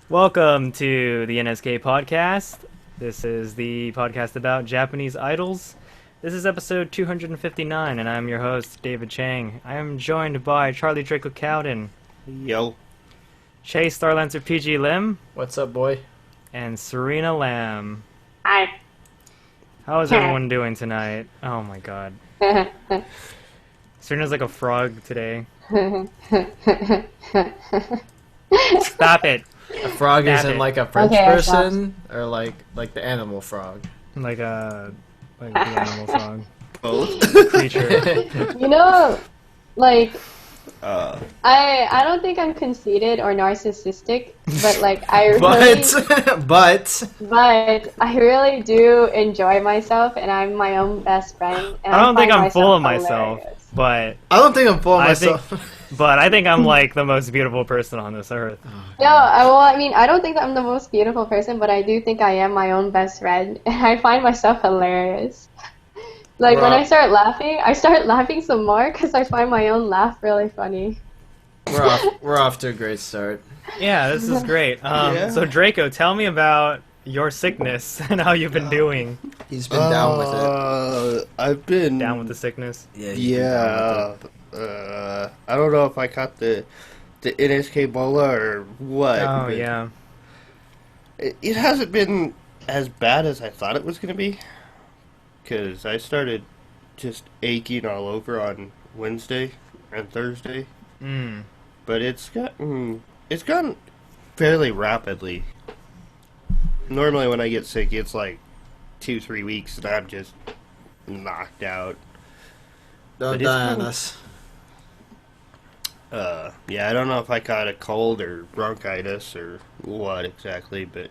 Welcome to the NSK Podcast. This is the podcast about Japanese idols. This is episode 259, and I'm your host, David Chang. I am joined by Charlie Draco Cowden, Yo. Chase Starlancer PG Lim, What's up, boy? and Serena Lamb. Hi. How is everyone doing tonight? Oh my god. Serena's like a frog today. Stop it! A frog Stab isn't it. like a French Okay, I person, or like the animal frog. Like the animal frog Both. creature. You know, like, uh, I don't think I'm conceited or narcissistic, but like I really, but I really do enjoy myself, and I'm my own best friend. And I don't think find I'm full of myself, hilarious. but I don't think I'm full of I myself. But I think I'm like the most beautiful person on this earth. No, I mean, I don't think that I'm the most beautiful person, but I do think I am my own best friend, and I find myself hilarious. Like, when I start laughing some more because I find my own laugh really funny. We're off to a great start. Yeah, this is great. Yeah. So Draco, tell me about your sickness and how you've been doing. He's been down with it. I've been Down with the sickness. Yeah. he's been down with it. I don't know if I caught the NSK Bola or what. Oh but yeah. It hasn't been as bad as I thought it was gonna be. Cause I started just aching all over on Wednesday and Thursday, Mm. but it's gone fairly rapidly. Normally when I get sick, it's like 2-3 weeks, and I'm just knocked out. Don't But die it's on us. Yeah, I don't know if I caught a cold or bronchitis or what exactly, but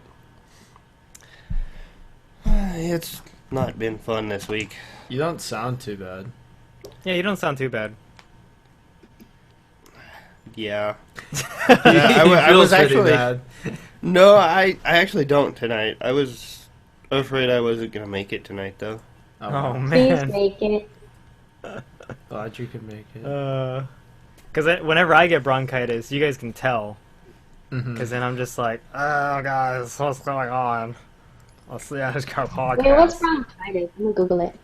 it's not been fun this week. You don't sound too bad. Yeah, you don't sound too bad. Yeah. He I was feels pretty actually bad. no, I actually don't tonight. I was afraid I wasn't gonna make it tonight though. Oh Please man. make it. Glad you can make it. Because whenever I get bronchitis, you guys can tell. Mhm. Because then I'm just like, oh guys, what's going on? I'll see. I just got podcast. Wait, what's bronchitis? I'm gonna Google it.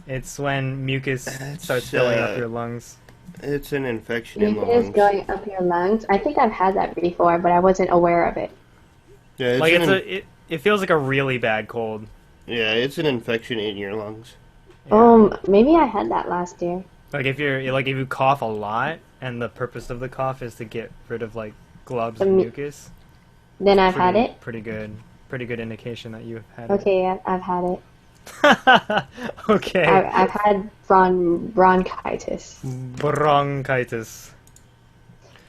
It's when mucus It's, starts filling up your lungs. It's an infection in the Mucus lungs. going up your lungs. I think I've had that before, but I wasn't aware of it. Yeah, it's Like an it feels like a really bad cold. yeah, it's an infection in your lungs. Yeah. Maybe I had that last year. Like if you cough a lot, and the purpose of the cough is to get rid of like globs of The mu- mucus. Then I've had it. Pretty good indication that you've had Okay, I've had it. it. Okay. I've had bronchitis. Bronchitis.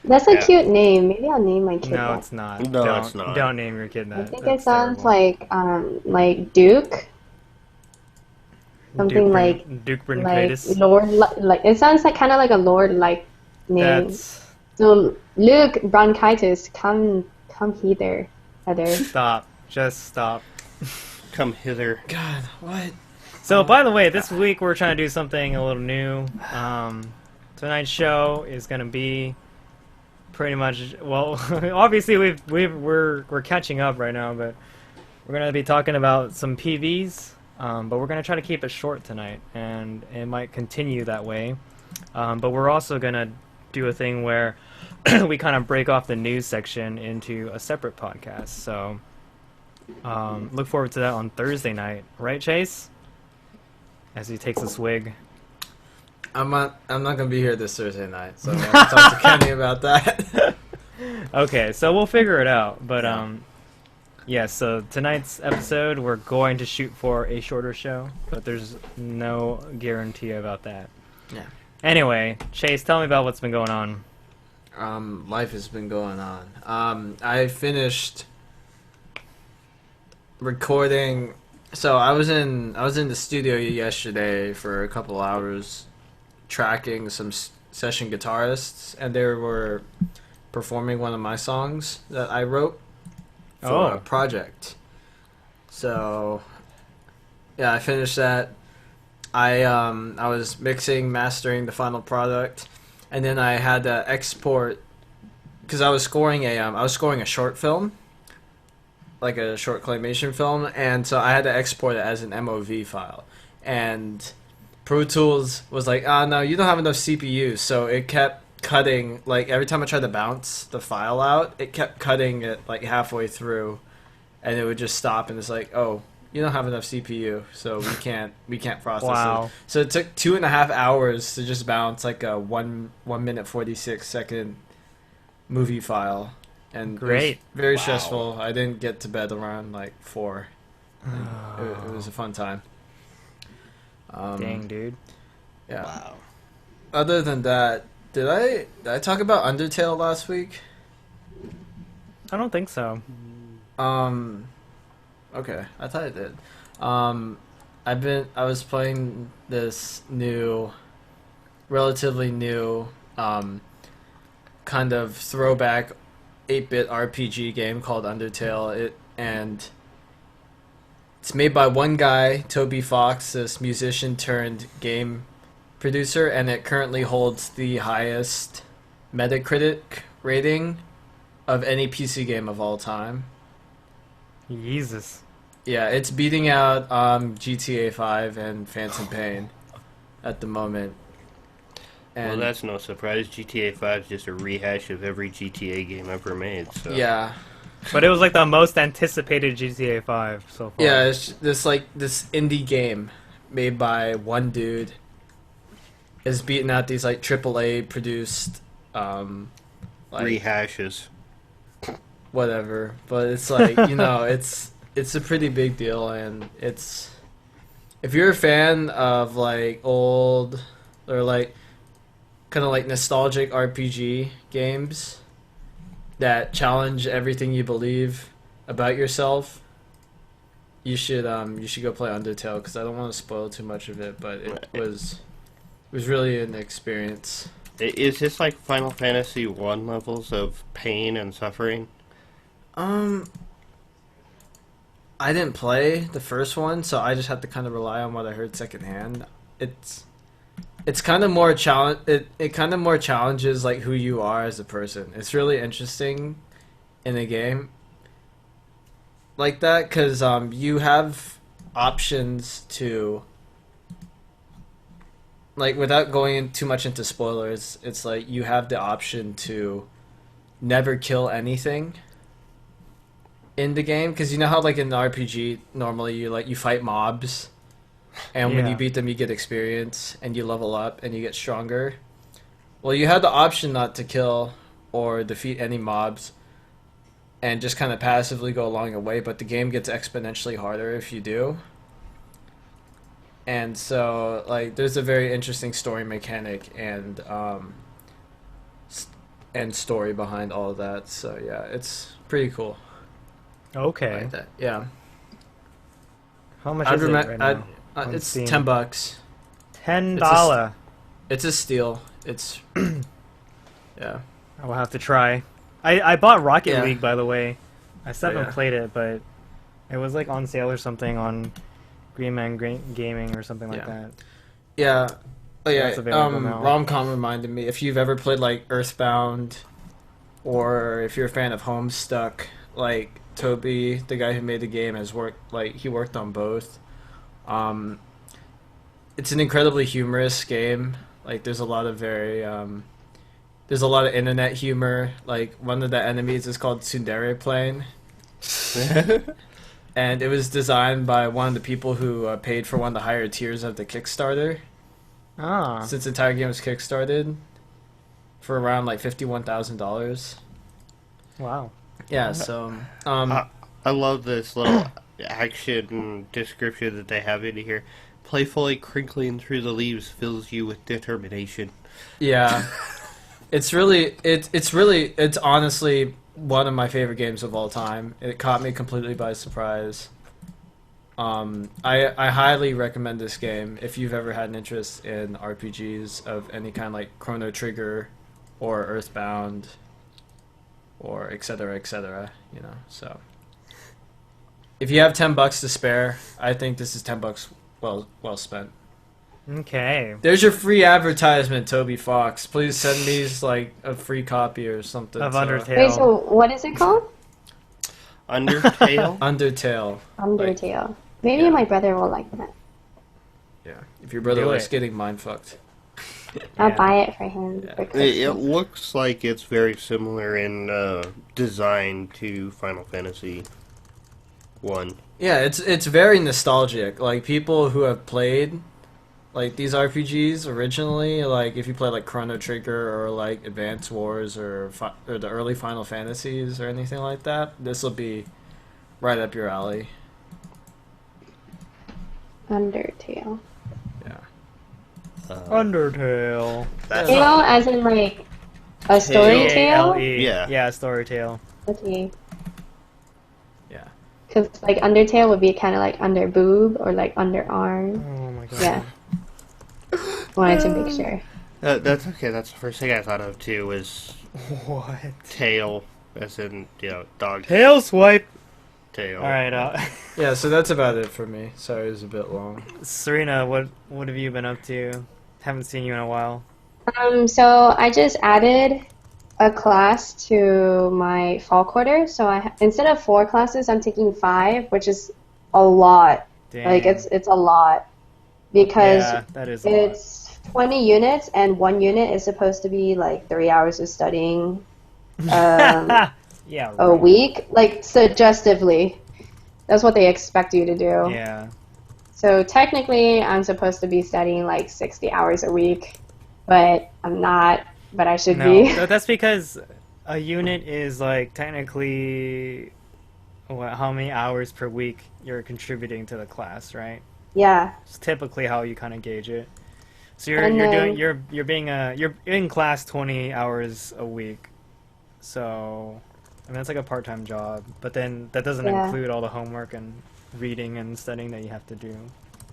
That's a Yeah. cute name. Maybe I'll name my kid No, that. it's not. No, don't, it's not. Don't name your kid that. I think That's it sounds terrible. like Duke. Something like Duke like Bronchitis. Lord. Like it sounds like kind of like a Lord like name. That's So Luke bronchitis, come hither, Heather. stop. Just stop. Come hither. God, what? So, by the way, this week we're trying to do something a little new. Tonight's show is going to be pretty much, well, obviously we're catching up right now, but we're going to be talking about some PVs, but we're going to try to keep it short tonight, and it might continue that way. But we're also going to do a thing where we kind of break off the news section into a separate podcast. So, look forward to that on Thursday night, right, Chase? As he takes a swig. I'm not gonna be here this Thursday night, so I'm gonna talk to Kenny about that. Okay, so we'll figure it out. But yeah. So tonight's episode, we're going to shoot for a shorter show, but there's no guarantee about that. Yeah. Anyway, Chase, tell me about what's been going on. Life has been going on. I finished recording. So I was in the studio yesterday for a couple hours, tracking some session guitarists, and they were performing one of my songs that I wrote for a project. So yeah, I finished that. I was mixing, mastering the final product, and then I had to export because I was scoring a short film like a short claymation film, and so I had to export it as an MOV file. And Pro Tools was like, "Ah, no, you don't have enough CPU," so it kept cutting. Like every time I tried to bounce the file out, it kept cutting it like halfway through, and it would just stop. And it's like, "Oh, you don't have enough CPU, so we can't process it." So it took 2.5 hours to just bounce like a 1 minute 46-second movie file, and Great. it was very stressful. I didn't get to bed around like 4. It was a fun time. Dang, dude. Yeah. Wow. Other than that, did I talk about Undertale last week? I don't think so. Okay, I thought I did. I was playing this relatively new, kind of throwback 8-bit RPG game called Undertale. It's made by one guy, Toby Fox, this musician turned game producer, and it currently holds the highest Metacritic rating of any PC game of all time. Jesus. Yeah, it's beating out GTA 5 and Phantom Pain at the moment. And Well, that's no surprise. GTA 5 is just a rehash of every GTA game ever made. So. yeah, But it was like the most anticipated GTA 5 so far. yeah, it's this indie game made by one dude is beating out these like AAA produced Rehashes. whatever. But it's like it's a pretty big deal, and it's if you're a fan of like old or like kind of like nostalgic RPG games that challenge everything you believe about yourself, you should go play Undertale, because I don't want to spoil too much of it, but it was really an experience. Is this like Final Fantasy 1 levels of pain and suffering? I didn't play the first one, so I just had to kind of rely on what I heard secondhand. It's kind of more challenge. It kind of more challenges like who you are as a person. It's really interesting in a game like that, because you have options to, like, without going too much into spoilers, it's like you have the option to never kill anything in the game, because you know how like in the RPG normally you fight mobs, and when Yeah. you beat them you get experience and you level up and you get stronger. Well, you have the option not to kill or defeat any mobs and just kind of passively go along your way, but the game gets exponentially harder if you do. And so like there's a very interesting story mechanic and story behind all of that. So yeah, it's pretty cool. Okay. Like that. Yeah. How much is it right now? on It's Steam? $10. $10. It's a steal. It's yeah. I will have to try. I bought Rocket Yeah. League, by the way. I still haven't yeah. played it, but it was like on sale or something on Green Man Gaming or something like Yeah. that. Yeah. Oh yeah. That's available now. Romcom reminded me, if you've ever played like Earthbound, or if you're a fan of Homestuck, like Toby, the guy who made the game, he worked on both. It's an incredibly humorous game. Like there's a lot of internet humor. Like one of the enemies is called Tsundere Plane. And it was designed by one of the people who paid for one of the higher tiers of the Kickstarter. Ah. Since the entire game was kickstarted for around like $51,000. Wow. Yeah, so I love this little action description that they have in here. Playfully crinkling through the leaves fills you with determination. yeah, it's honestly one of my favorite games of all time. It caught me completely by surprise. I highly recommend this game if you've ever had an interest in RPGs of any kind, like Chrono Trigger or Earthbound or etc. You know, so if you have $10 to spare, I think this is $10 well spent. Okay. There's your free advertisement, Toby Fox. Please send me like a free copy or something. Of so- Undertale. Wait, so what is it called? Undertale? Undertale. Undertale. Maybe yeah. my brother will like that. Yeah. If your brother Do likes it. getting mind fucked. I'll Yeah. buy it for him Yeah. for It Christmas. looks like it's very similar in design to Final Fantasy 1. Yeah, it's very nostalgic. Like people who have played like these RPGs originally, like if you play like Chrono Trigger or like Advance Wars or the early Final Fantasies or anything like that, this will be right up your alley. Undertale. Yeah. Undertale. That's Tale as in like a story tale? T-A-L-E. Yeah. Yeah, story tale. Okay. Yeah. Because like Undertale would be kind of like under boob or like underarm. Oh my god. Yeah. Wanted to make sure. That's okay. That's the first thing I thought of too. Was What? tail, as in dog Tail swipe. tail. Alright, Yeah, so that's about it for me. Sorry, it was a bit long. Serena, what have you been up to? Haven't seen you in a while. So I just added a class to my fall quarter. So instead of 4 classes, I'm taking 5, which is a lot. Damn. Like it's a lot because yeah, that is a lot. it's 20 units and 1 unit is supposed to be like 3 hours of studying Yeah, a right. week, like suggestively. That's what they expect you to do. Yeah. So technically, I'm supposed to be studying like 60 hours a week, but I'm not. But I should No, be. that's because a unit is like technically how many hours per week you're contributing to the class, right? Yeah. It's typically how you kind of gauge it. So you're And you're then- doing you're in class 20 hours a week. So I mean that's like a part-time job, but then that doesn't Yeah. include all the homework and reading and studying that you have to do.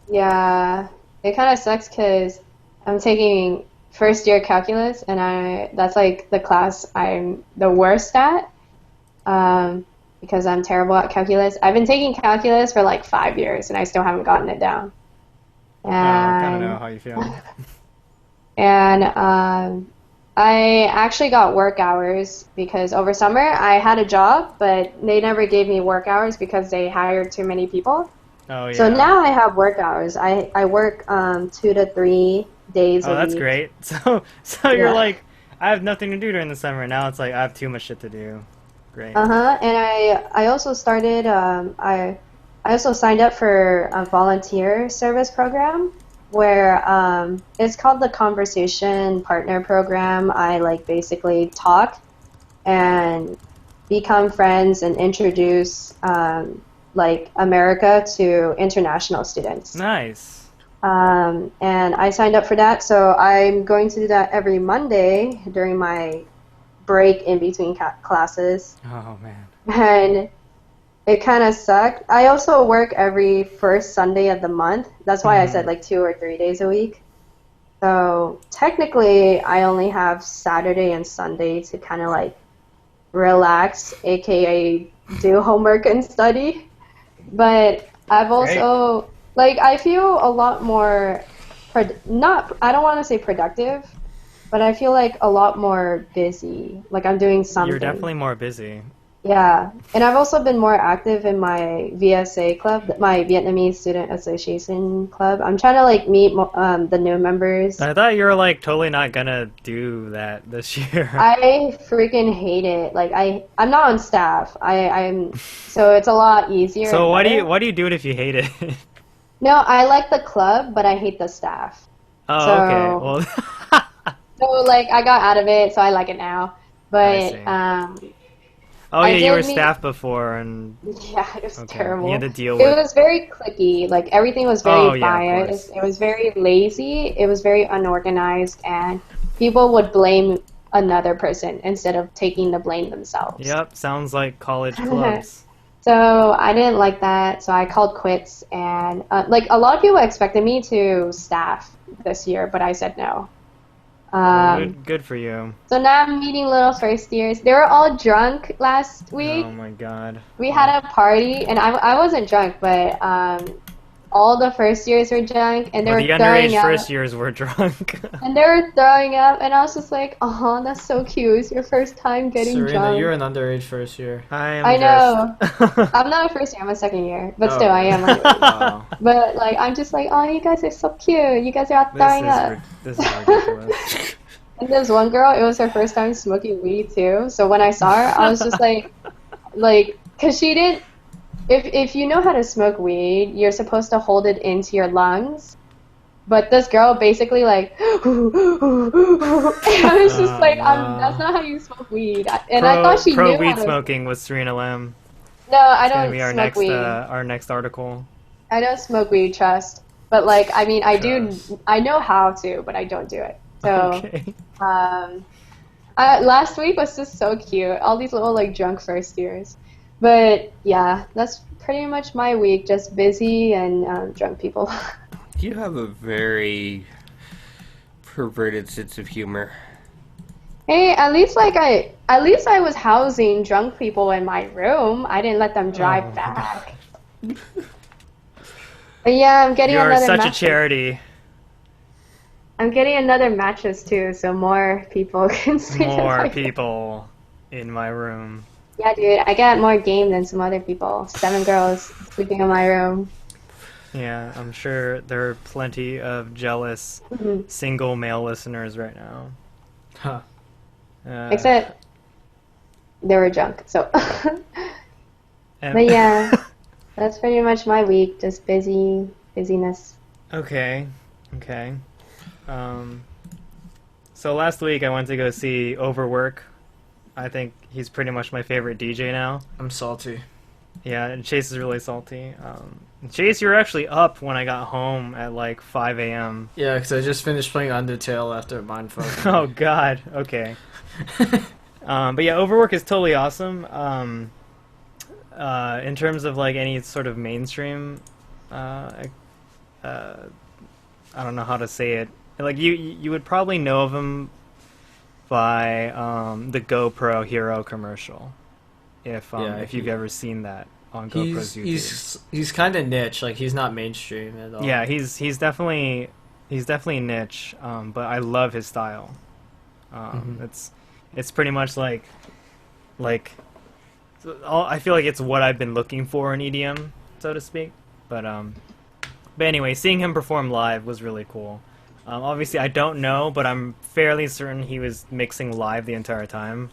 Yeah. It kind of sucks because I'm taking first year calculus, and that's like the class I'm the worst at. Because I'm terrible at calculus. I've been taking calculus for like 5 years, and I still haven't gotten it down. I kind of And know how you feel. And I actually got work hours because over summer I had a job, but they never gave me work hours because they hired too many people. Oh yeah. So now I have work hours. I work 2 to 3 days a Oh, that's week. great. So you're Yeah. like, I have nothing to do during the summer. Now it's like I have too much shit to do. Great. Uh-huh. And I also started I also signed up for a volunteer service program where it's called the Conversation Partner Program. I like basically talk and become friends and introduce like America to international students. Nice. And I signed up for that, so I'm going to do that every Monday during my break in between classes. Oh man. And it kind of sucked. I also work every first Sunday of the month. That's why I said like 2 or 3 days a week. So technically, I only have Saturday and Sunday to kind of like relax, aka do homework and study. But I've also like I feel a lot more not I don't want to say productive, but I feel like a lot more busy. Like I'm doing something. You're definitely more busy. Yeah, and I've also been more active in my VSA club, my Vietnamese Student Association club. I'm trying to like meet the new members. I thought you were like totally not gonna do that this year. I freaking hate it. Like I'm not on staff. I'm so it's a lot easier. So and why better. do you do it if you hate it? No, I like the club, but I hate the staff. Oh, So- okay. Well, So like I got out of it, so I like it now. I see. But oh I yeah, you did were meet- staff before, and yeah, it was okay, terrible. you had to deal It with. was very cliquey. Like everything was very Oh, yeah, of biased. course. It was very lazy. It was very unorganized, and people would blame another person instead of taking the blame themselves. Yep, sounds like college clubs. So I didn't like that. So I called quits, and like a lot of people expected me to staff this year, but I said no. Good for you. So now I'm meeting little first years. They were all drunk last week. Oh my god. We had a party, and I wasn't drunk, but all the first years were drunk, and they Well, were the throwing underage up. first years were drunk. And they were throwing up, and I was just like, "Oh, that's so cute. It's your first time getting Serena, drunk." you're an underage first year. I know. just... I'm not a first year. I'm a second year, but Oh. still, I am. underage. Wow. But like, I'm just like, "Oh, you guys are so cute. You guys are all throwing up." This is ridiculous. And there's one girl. It was her first time smoking weed too. So when I saw her, I was just like, cause she didn't. If you know how to smoke weed, you're supposed to hold it into your lungs. But this girl basically like, and I was just like, that's not how you smoke weed. And I thought she knew pro how weed to. smoking with Serena Lamb. No, I It's gonna don't be our smoke next weed. our next article. I don't smoke weed, trust. But like, I mean, I Trust. do. I know how to, but I don't do it. So, Okay. last week was just so cute. All these little like drunk first years. But yeah, that's pretty much my week. Just busy and drunk people. You have a very perverted sense of humor. Hey, at least I was housing drunk people in my room. I didn't let them drive Oh. back. But yeah, I'm getting You're another such mattress. a charity. I'm getting another mattress too, so more people can sleep in my More room. people in my room. Yeah, dude, I got more game than some other people. 7 girls sleeping in my room. Yeah, I'm sure there are plenty of jealous Mhm. single male listeners right now. Huh. Except they were drunk, so. and- But yeah, that's pretty much my week. Just busyness. Okay. So last week I went to go see Overwork. I think he's pretty much my favorite DJ now. I'm salty. Yeah, and Chase is really salty. Chase, you were actually up when I got home at like 5 a.m. Yeah, because I just finished playing Undertale after Mindfuck. Oh God. Okay. But yeah, Overwork is totally awesome. In terms of like any sort of mainstream, I don't know how to say it. Like you would probably know of him by the GoPro Hero commercial, if you've ever seen that on GoPro's YouTube. He's kind of niche. Like he's not mainstream at all. Yeah, he's definitely niche. But I love his style. It's pretty much like I feel like it's what I've been looking for in EDM, so to speak. But anyway, seeing him perform live was really cool. Obviously, I don't know, but I'm fairly certain he was mixing live the entire time.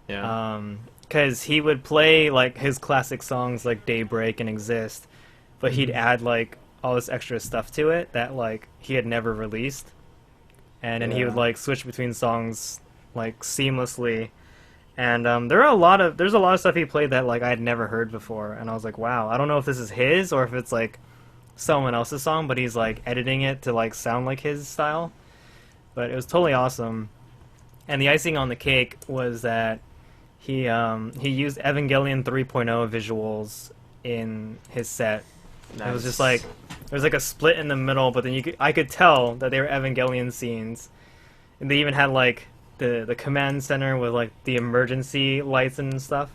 Yeah. Because he would play like his classic songs like Daybreak and Exist, but he'd add like all this extra stuff to it that like he had never released, and then he would like switch between songs like seamlessly. And there's a lot of stuff he played that like I had never heard before, and I was like, wow, I don't know if this is his or if it's like someone else's song, but he's like editing it to like sound like his style. But it was totally awesome. And the icing on the cake was that he used Evangelion 3.0 visuals in his set. Nice. It was just like there was like a split in the middle, but then I could tell that they were Evangelion scenes, and they even had like the command center with like the emergency lights and stuff,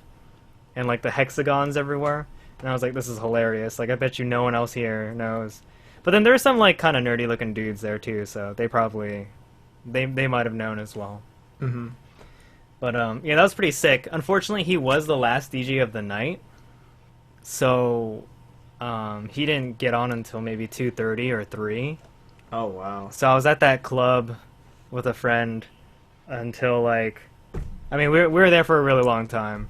and like the hexagons everywhere. And I was like, this is hilarious. Like, I bet you no one else here knows. But then there were some like kind of nerdy looking dudes there too, so they probably they might have known as well. Mm-hmm. But yeah, that was pretty sick. Unfortunately, he was the last DJ of the night, so he didn't get on until maybe 2:30 or 3. Oh wow. So I was at that club with a friend until like, I mean, we were there for a really long time.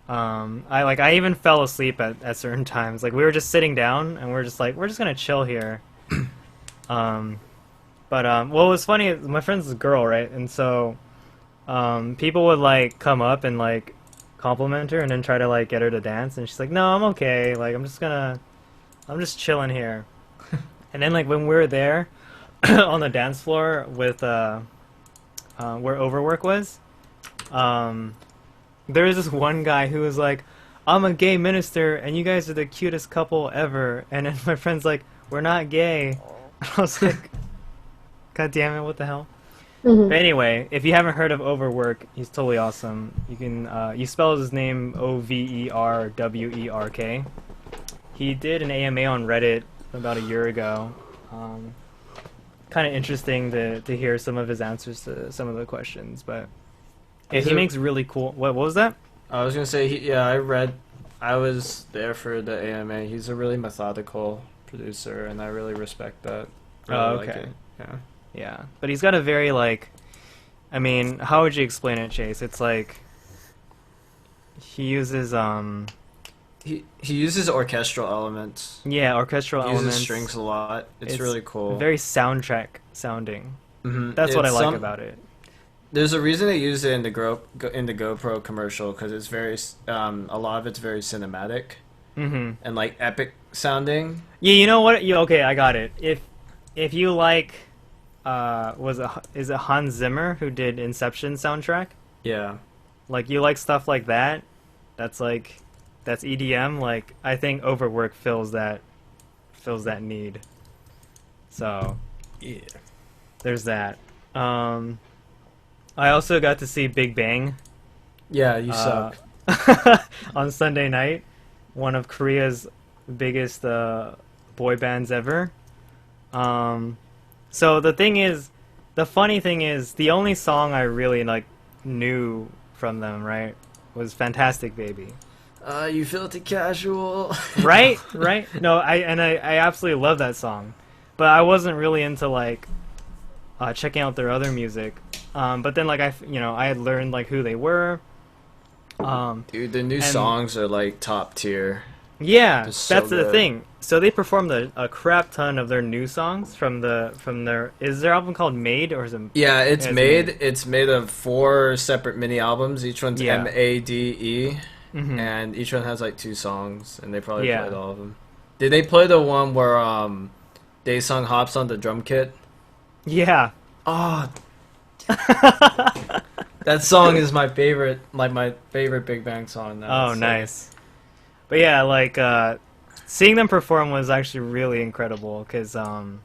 I even fell asleep at certain times. Like we were just sitting down and we're just gonna chill here. Well, it was funny. My friend's a girl, right? And so people would like come up and like compliment her and then try to like get her to dance, and she's like, no, I'm okay. Like I'm just chilling here. And then like when we were there on the dance floor with where Overwork was, there was this one guy who was like, I'm a gay minister and you guys are the cutest couple ever. And then my friend's like, we're not gay. I was like, God damn it, what the hell? Mhm. But anyway, if you haven't heard of Overwork, he's totally awesome. You can you spell his name Overwerk. He did an AMA on Reddit about a year ago. Kind of interesting to hear some of his answers to some of the questions, but yeah, he makes really cool. What was that? I was gonna say, I was there for the AMA. He's a really methodical producer, and I really respect that. Really like Okay. it. Yeah. Yeah, but he's got a very I mean, how would you explain it, Chase? It's like he uses He uses orchestral elements. yeah, orchestral He uses elements. strings a lot. It's really cool. Very soundtrack sounding. Mhm. That's what I It's like about it. There's a reason they use it in the GoPro commercial, because it's very a lot of it's very cinematic Mhm. and like epic sounding. Yeah, you know what? Okay, I got it. If you like is it Hans Zimmer who did Inception soundtrack? Yeah. Like you like stuff like that? That's EDM. Like I think Overwork fills that need. So Yeah. there's that. I also got to see Big Bang Yeah, you suck. on Sunday night. One of Korea's biggest boy bands ever. So the funny thing is, the only song I really knew from them, right, was "Fantastic Baby." You filthy casual. Right. No, I absolutely love that song, but I wasn't really into checking out their other music. But then I had learned who they were. Dude, the new songs are like top tier. Yeah, It's so that's the good. thing. So they performed a crap ton of their new songs from their. Is their album called Made or is it? Yeah, it's Yeah, made. It's made of 4 separate mini albums. Each one's Yeah. MADE, Mhm. and each one has like 2 songs, and they probably Yeah. played all of them. Did they play the one where Daesung hops on the drum kit? Yeah. Oh, that song is my favorite. Like my favorite Big Bang song. Now. Oh, It's, nice. But yeah, seeing them perform was actually really incredible because, the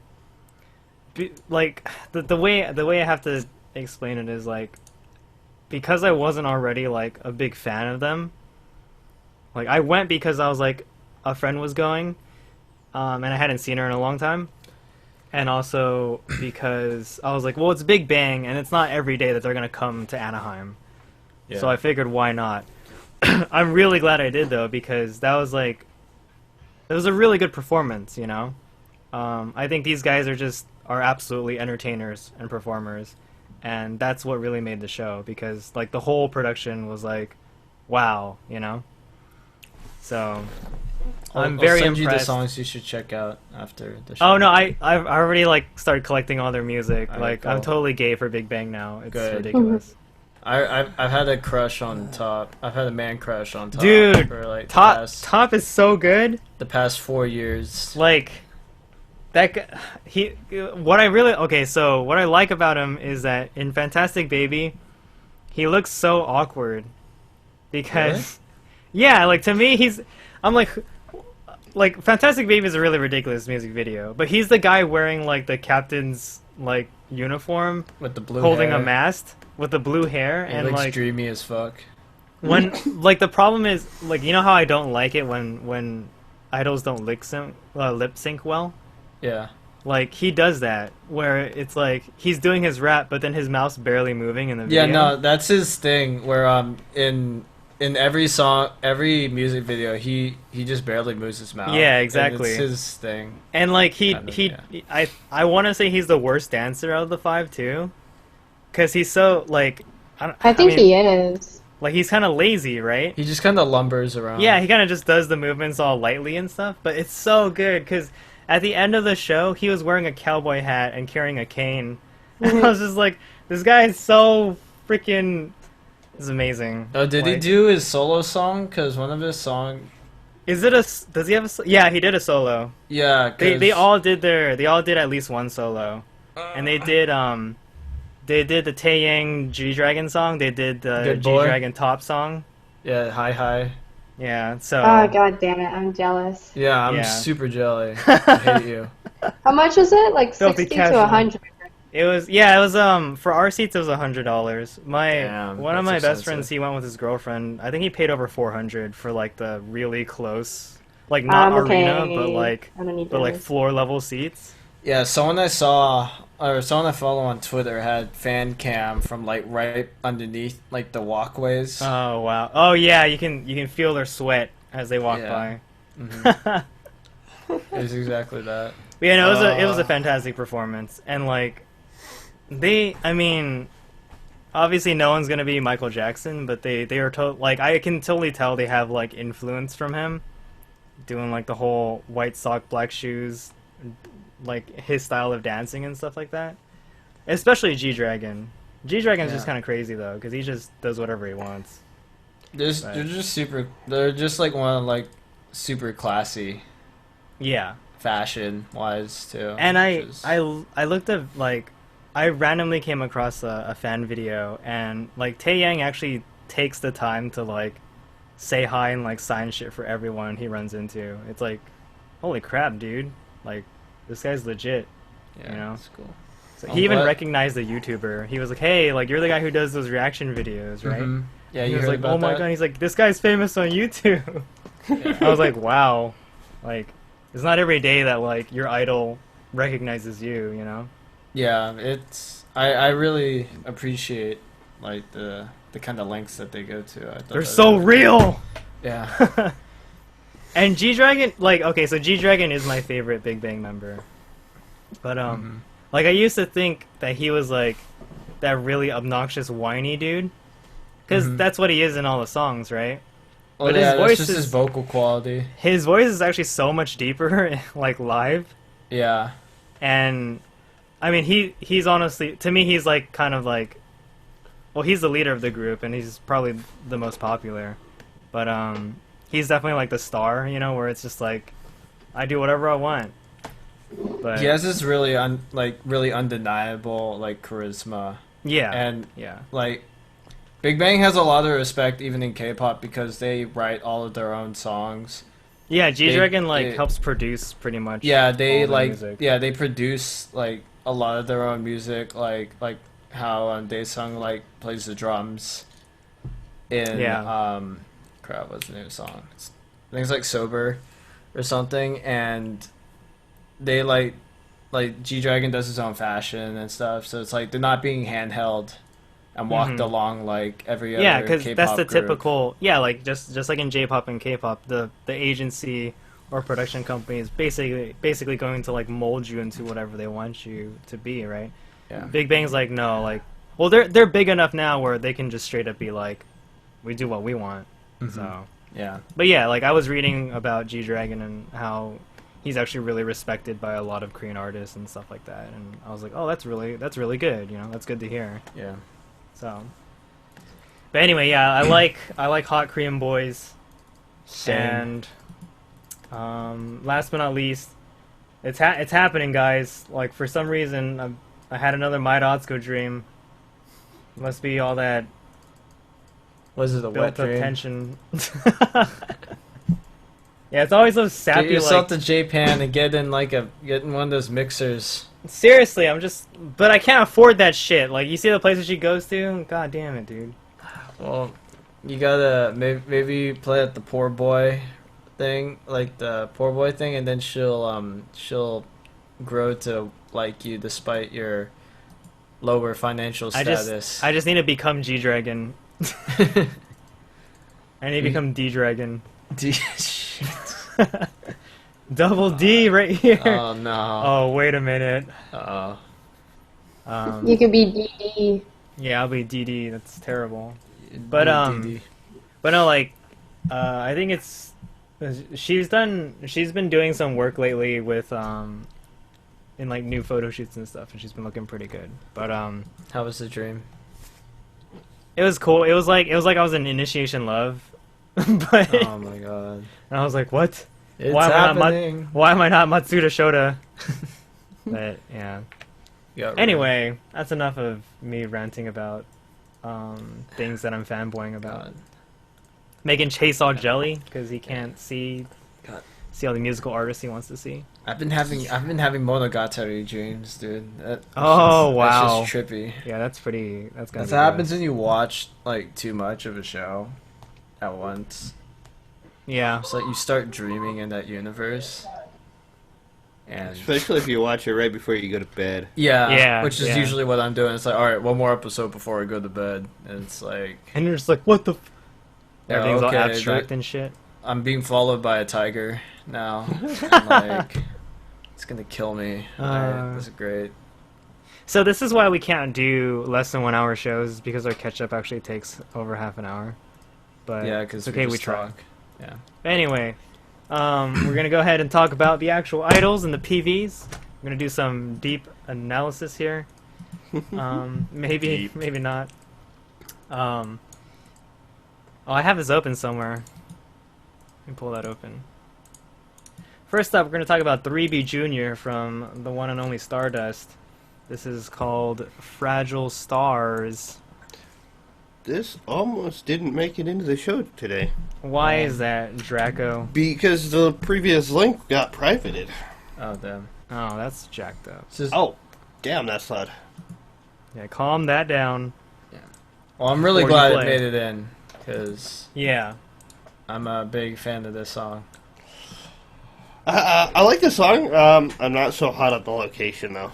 way I have to explain it is because I wasn't already a big fan of them. I went because I was a friend was going, and I hadn't seen her in a long time, and also because I was well, it's Big Bang, and it's not every day that they're gonna come to Anaheim, Yeah. so I figured why not. I'm really glad I did though, because that was it was a really good performance, you know. I think these guys are absolutely entertainers and performers, and that's what really made the show, because the whole production was wow, you know. So I'm very I'll send you the impressed. songs you should check out after the show. Oh no, I've already started collecting all their music. Alright, I'm cool. totally gay for Big Bang now. It's Good. ridiculous. I've had a crush on Top. I've had a man crush on Top. Dude, for Top is so good. the past 4 years. That what I like about him is that in Fantastic Baby, he looks so awkward because yeah, to me I'm Fantastic Baby is a really ridiculous music video, but he's the guy wearing the captain's uniform With the blue holding hair. a mast with the blue hair He and looks dreamy as fuck. when the problem is you know how I don't like it when idols don't lip sync well. Yeah. He does that where it's he's doing his rap, but then his mouth's barely moving in the video. Yeah, no, that's his thing. Where in every song, every music video, he just barely moves his mouth. Yeah, And exactly. it's his thing. And I want to say he's the worst dancer out of the 5 too, because he's so I think he is. he's kind of lazy, right? He just kind of lumbers around. Yeah, he kind of just does the movements all lightly and stuff, but it's so good because at the end of the show, he was wearing a cowboy hat and carrying a cane, and I was just this guy is so freaking. It's amazing. Oh, did he do his solo song? Because one of his songs. Is it does he have a? Yeah, he did a solo. Yeah, They all did at least one solo, and they did the Taeyang G Dragon song. They did the Good G Boy. Dragon Top song. Yeah, hi. Yeah, so Oh god damn it, I'm jealous. Yeah, I'm Yeah. super jelly. I hate you. How much was it? Filthy 60 to casual. 100. it was for our seats it was $100. Damn, One of that's my best expensive. friends, he went with his girlfriend. I think he paid over $400 for the really close like not Okay. arena, but like I don't need but like those. floor level seats. Yeah, someone I saw or someone I follow on Twitter had fan cam from like right underneath like the walkways. Oh wow! Oh yeah, you can feel their sweat as they walk Yeah. by. Mhm. It's exactly that. But yeah, no, it was a fantastic performance, and like I mean, obviously no one's gonna be Michael Jackson, but they are like I can totally tell they have like influence from him, doing like the whole white sock, black shoes, like his style of dancing and stuff like that. Especially G Dragon. G Dragon's just Yeah. kind of crazy though, because he just does whatever he wants. They're Right. just super. They're just like one of like super classy Yeah. fashion wise too. And which is- I looked at like I randomly came across a fan video, and like Tae Yang actually takes the time to like say hi and like sign shit for everyone he runs into. It's like, holy crap, dude! Like this guy's legit. yeah, you know? it's cool. So I'm he even glad- recognized the YouTuber. He was like, hey, like you're the guy who does those reaction videos, right? Mhm. Yeah, He you was heard like, about oh my that? god. He's like, this guy's famous on YouTube. Yeah. I was like, wow, like it's not every day that like your idol recognizes you, you know? Yeah, it's I really appreciate like the kind of lengths that they go to. I thought They're that so was- real. Yeah. And G Dragon, like, okay, so G Dragon is my favorite Big Bang member, but Mhm. like I used to think that he was like that really obnoxious whiny dude, because Mhm. that's what he is in all the songs, right? Well, But his yeah, that's voice just his is- vocal quality. His voice is actually so much deeper, like live, Yeah. and I mean he's honestly, to me, he's like kind of like, well, he's the leader of the group and he's probably the most popular, but he's definitely like the star, you know, where it's just like I do whatever I want. But He has this really really undeniable like charisma, yeah, and yeah, like Big Bang has a lot of respect even in K-pop because they write all of their own songs. yeah. G Dragon like they- helps produce pretty much. Yeah, they all the like music. they produce like a lot of their own music, like how Daesung like plays the drums in Yeah. crap, what's the name of the song? I think it's like Sober or something, and they like G Dragon does his own fashion and stuff, so it's like they're not being handheld and walked Mhm. along like every other Yeah, because K-pop that's the group. typical. Yeah, like just like in J-pop and K-pop, the agency or production company is basically going to like mold you into whatever they want you to be, right? Yeah. Big Bang's like, no, like, well, they're big enough now where they can just straight up be like, we do what we want. Mhm. So, Yeah. but yeah, like I was reading about G Dragon and how he's actually really respected by a lot of Korean artists and stuff like that, and I was like, oh, that's really good, you know, that's good to hear. Yeah. So, but anyway, yeah, I like hot Korean boys. Same. And last but not least, it's happening, guys. Like for some reason, I had another My Dotsko dream. Must be all that Was it a wet built up dream? tension. Yeah, it's always those Get sappy yourself like. to Japan and get in one of those mixers. Seriously, but I can't afford that shit. Like you see the places she goes to. God damn it, dude. Well, you gotta maybe play at the poor boy thing, like the poor boy thing, and then she'll grow to like you despite your lower financial status. I just need to become G Dragon. I need to become D Dragon. Shit. Double D right here. Oh no. Oh, wait a minute. Oh. You could be DD. Yeah, I'll be DD. That's terrible. But but no, like, I think it's she's been doing some work lately with in like new photo shoots and stuff, and she's been looking pretty good. But How was the dream? it was cool. It was like I was in Initiation Love, but Oh my god. and I was like, what? It's Why am I not happening. Why am I not Matsuda Shota? But yeah. You got Anyway, that's enough of me ranting about things that I'm fanboying about. God. Making Chase all jelly because he can't see God. all the musical artists he wants to see. I've been having Monogatari dreams, dude. Oh, That's wow. just trippy. Yeah, that's pretty. That's That's what happens when you watch like too much of a show at once. Yeah. It's like you start dreaming in that universe. And Especially if you watch it right before you go to bed. Yeah, which is yeah. usually what I'm doing. It's like, all right, one more episode before I go to bed. And it's like, And you're just like, what the? yeah, Everything's all okay, abstract and shit. I'm being followed by a tiger now. And like, it's gonna kill me. Alright, this is great. So this is why we can't do less than 1 hour shows, because our catch up actually takes over half an hour. But Yeah, because it's okay, we just try. talk. Yeah. Anyway, we're gonna go ahead and talk about the actual idols and the PVs. We're gonna do some deep analysis here. Maybe, Deep. maybe not. Oh, I have this open somewhere. Let me pull that open. First up, we're gonna talk about 3B Junior from the one and only Stardust. This is called Fragile Stars. This almost didn't make it into the show today. Why is that, Draco? Because the previous link got privated. Oh, damn. Oh, that's jacked up. This is, Oh, damn, that's loud. Yeah, calm that down. well, I'm really before you glad it play. made it in. Because Yeah. I'm a big fan of this song. I like the song. I'm not so hot at the location, though.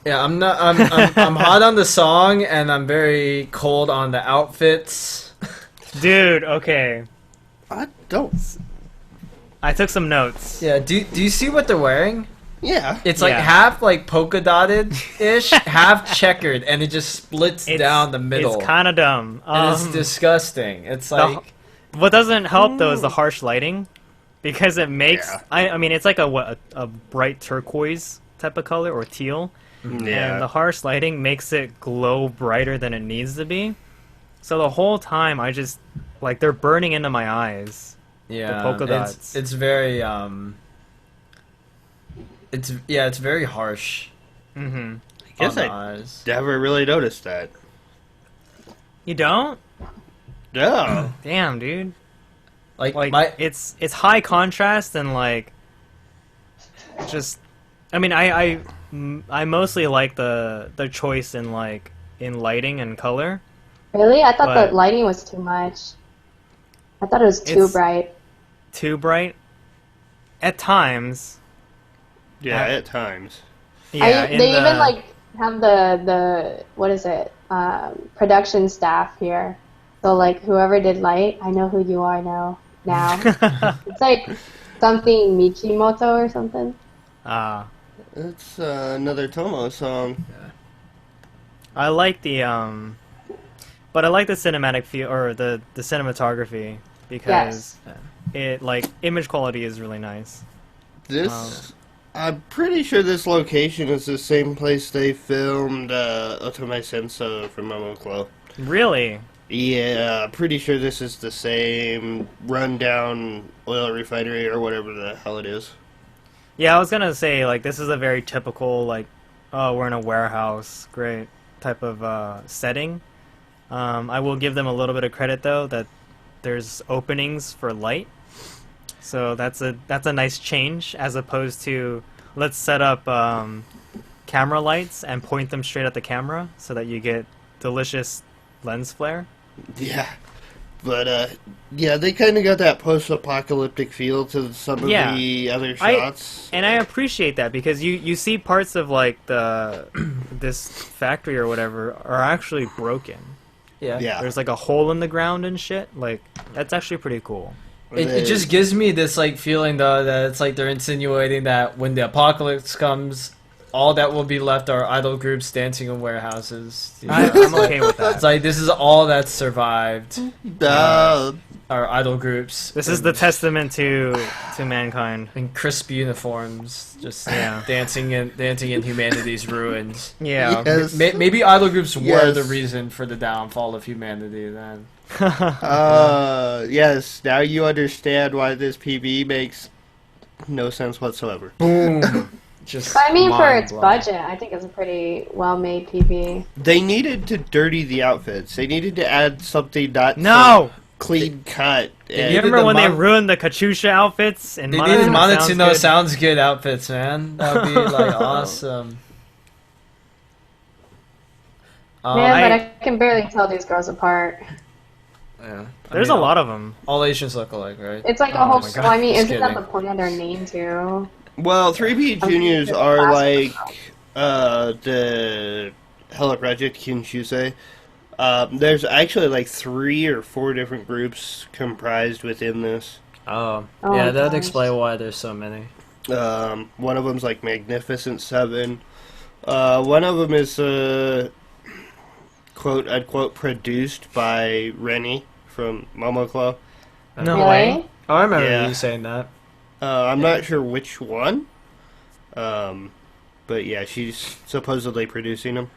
Yeah, I'm not. I'm hot on the song, and I'm very cold on the outfits. Dude, okay. I don't. I took some notes. Yeah. Do you see what they're wearing? Yeah. It's like Yeah. half like polka dotted ish, half checkered, and it just splits down the middle. It's kind of dumb. and it's disgusting. It's the- like What doesn't help though is the harsh lighting, because it makes. Yeah. I mean, it's like a bright turquoise type of color or teal, and the Yeah. harsh lighting makes it glow brighter than it needs to be. So the whole time, I just like they're burning into my eyes. yeah, polka dots. It's very It's very harsh. Mm-hmm. I guess on the I eyes. never really noticed that. You don't? No. Damn, dude. Like Like it's high contrast and like just. I mean, I mostly like the choice in like in lighting and color. Really? I thought But- the lighting was too much. I thought it was too It's- bright. Too bright. At times. Yeah, at times. Yeah, They even like have the what is it? Production staff here. So like whoever did light, I know who you are now. It's like something Michimoto or something. It's another Tomo song. I like the but I like the cinematic feel or the cinematography because it like image quality is really nice. This, I'm pretty sure this location is the same place they filmed Otome Senso from Momoclo. Really? Yeah, pretty sure this is the same rundown oil refinery or whatever the hell it is. Yeah, I was gonna say like this is a very typical like, oh, we're in a warehouse, great type of setting. I will give them a little bit of credit though that there's openings for light, so that's a nice change as opposed to let's set up camera lights and point them straight at the camera so that you get delicious lens flare. Yeah. But, yeah, they kind of got that post-apocalyptic feel to some of Yeah. the other shots. And I appreciate that because you see parts of like this factory or whatever are actually broken. Yeah. Yeah. There's like a hole in the ground and shit. Like that's actually pretty cool. It just gives me this like feeling though that it's like they're insinuating that when the apocalypse comes, all that will be left are idol groups dancing in warehouses. You know? I'm okay with that. It's like this is all that's survived. Are idol groups. This is the testament to mankind. in crisp uniforms, just Yeah. dancing in humanity's ruins. Yeah. Yes. Maybe idol groups were Yes. the reason for the downfall of humanity. Then Yes, now you understand why this PB makes no sense whatsoever. boom. Just But I mean, for its mind-blowing. budget, I think it's a pretty well-made PV. They needed to dirty the outfits. They needed to add something not so No. clean cut. They You And needed remember the when they mon- ruined the Katyusha outfits? And They needed Monotsuno Good? sounds good outfits, man. That would be like awesome. Man, but I- I can barely tell these girls apart. Yeah. There's a lot of them. All Asians look alike, right? It's like a Oh whole. my Well, I mean, Just isn't that the kidding. point of their name too? Well, 3P Juniors are like the Hello Project Kinshusei. There's actually like 3 or 4 different groups comprised within this. Oh, Oh yeah, my that'd gosh. explain why there's so many. One of them's like Magnificent Seven. One of them is quote unquote produced by Rennie from Momoclaw. No Really? way. Oh, I remember Yeah. you saying that. I'm not sure which one. But yeah, she's supposedly producing them.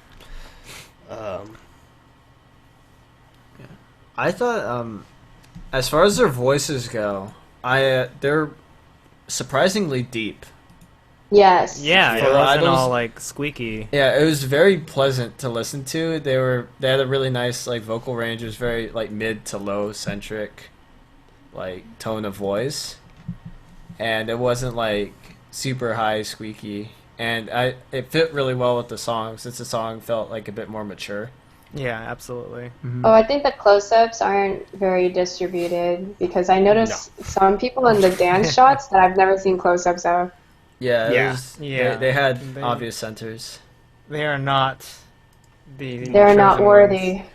I thought, as far as their voices go, they're surprisingly deep. Yes. Yeah, For it wasn't idols- all like squeaky. Yeah, it was very pleasant to listen to. They had a really nice like vocal range. It was very like mid to low centric, like tone of voice, and it wasn't like super high squeaky. And it fit really well with the song since the song felt like a bit more mature. Yeah, absolutely. Oh, I think the close-ups aren't very distributed because I noticed some people in the dance shots that I've never seen close-ups of. Yeah, Yeah. They had They- obvious centers. They are not They're not chosen worthy. ones.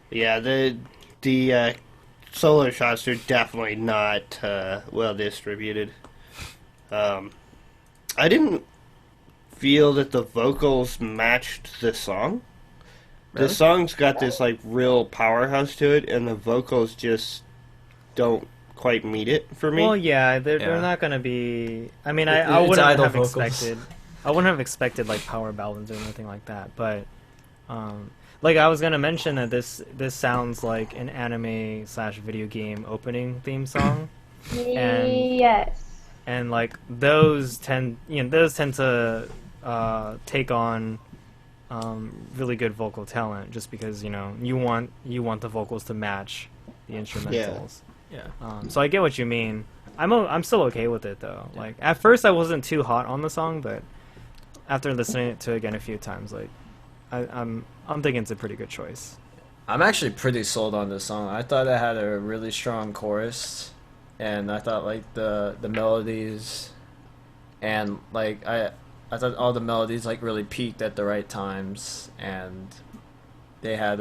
Yeah, the solo shots are definitely not well distributed. I didn't feel that the vocals matched the song. Really? The song's got this like real powerhouse to it, and the vocals just don't quite meet it for me. Well, yeah, they're Yeah. not gonna be. I mean, It- I it's wouldn't idol have vocals. expected. I wouldn't have expected like power ballads or anything like that. But, like I was gonna mention that this sounds like an anime / video game opening theme song, And- Yes. and like those tend to take on really good vocal talent just because you want the vocals to match the instrumentals. Yeah. So I get what you mean. I'm still okay with it though. Like at first I wasn't too hot on the song, but after listening to it again a few times, like I'm thinking it's a pretty good choice. I'm actually pretty sold on this song. I thought it had a really strong chorus, and I thought like the melodies, and like I thought all the melodies like really peaked at the right times, and they had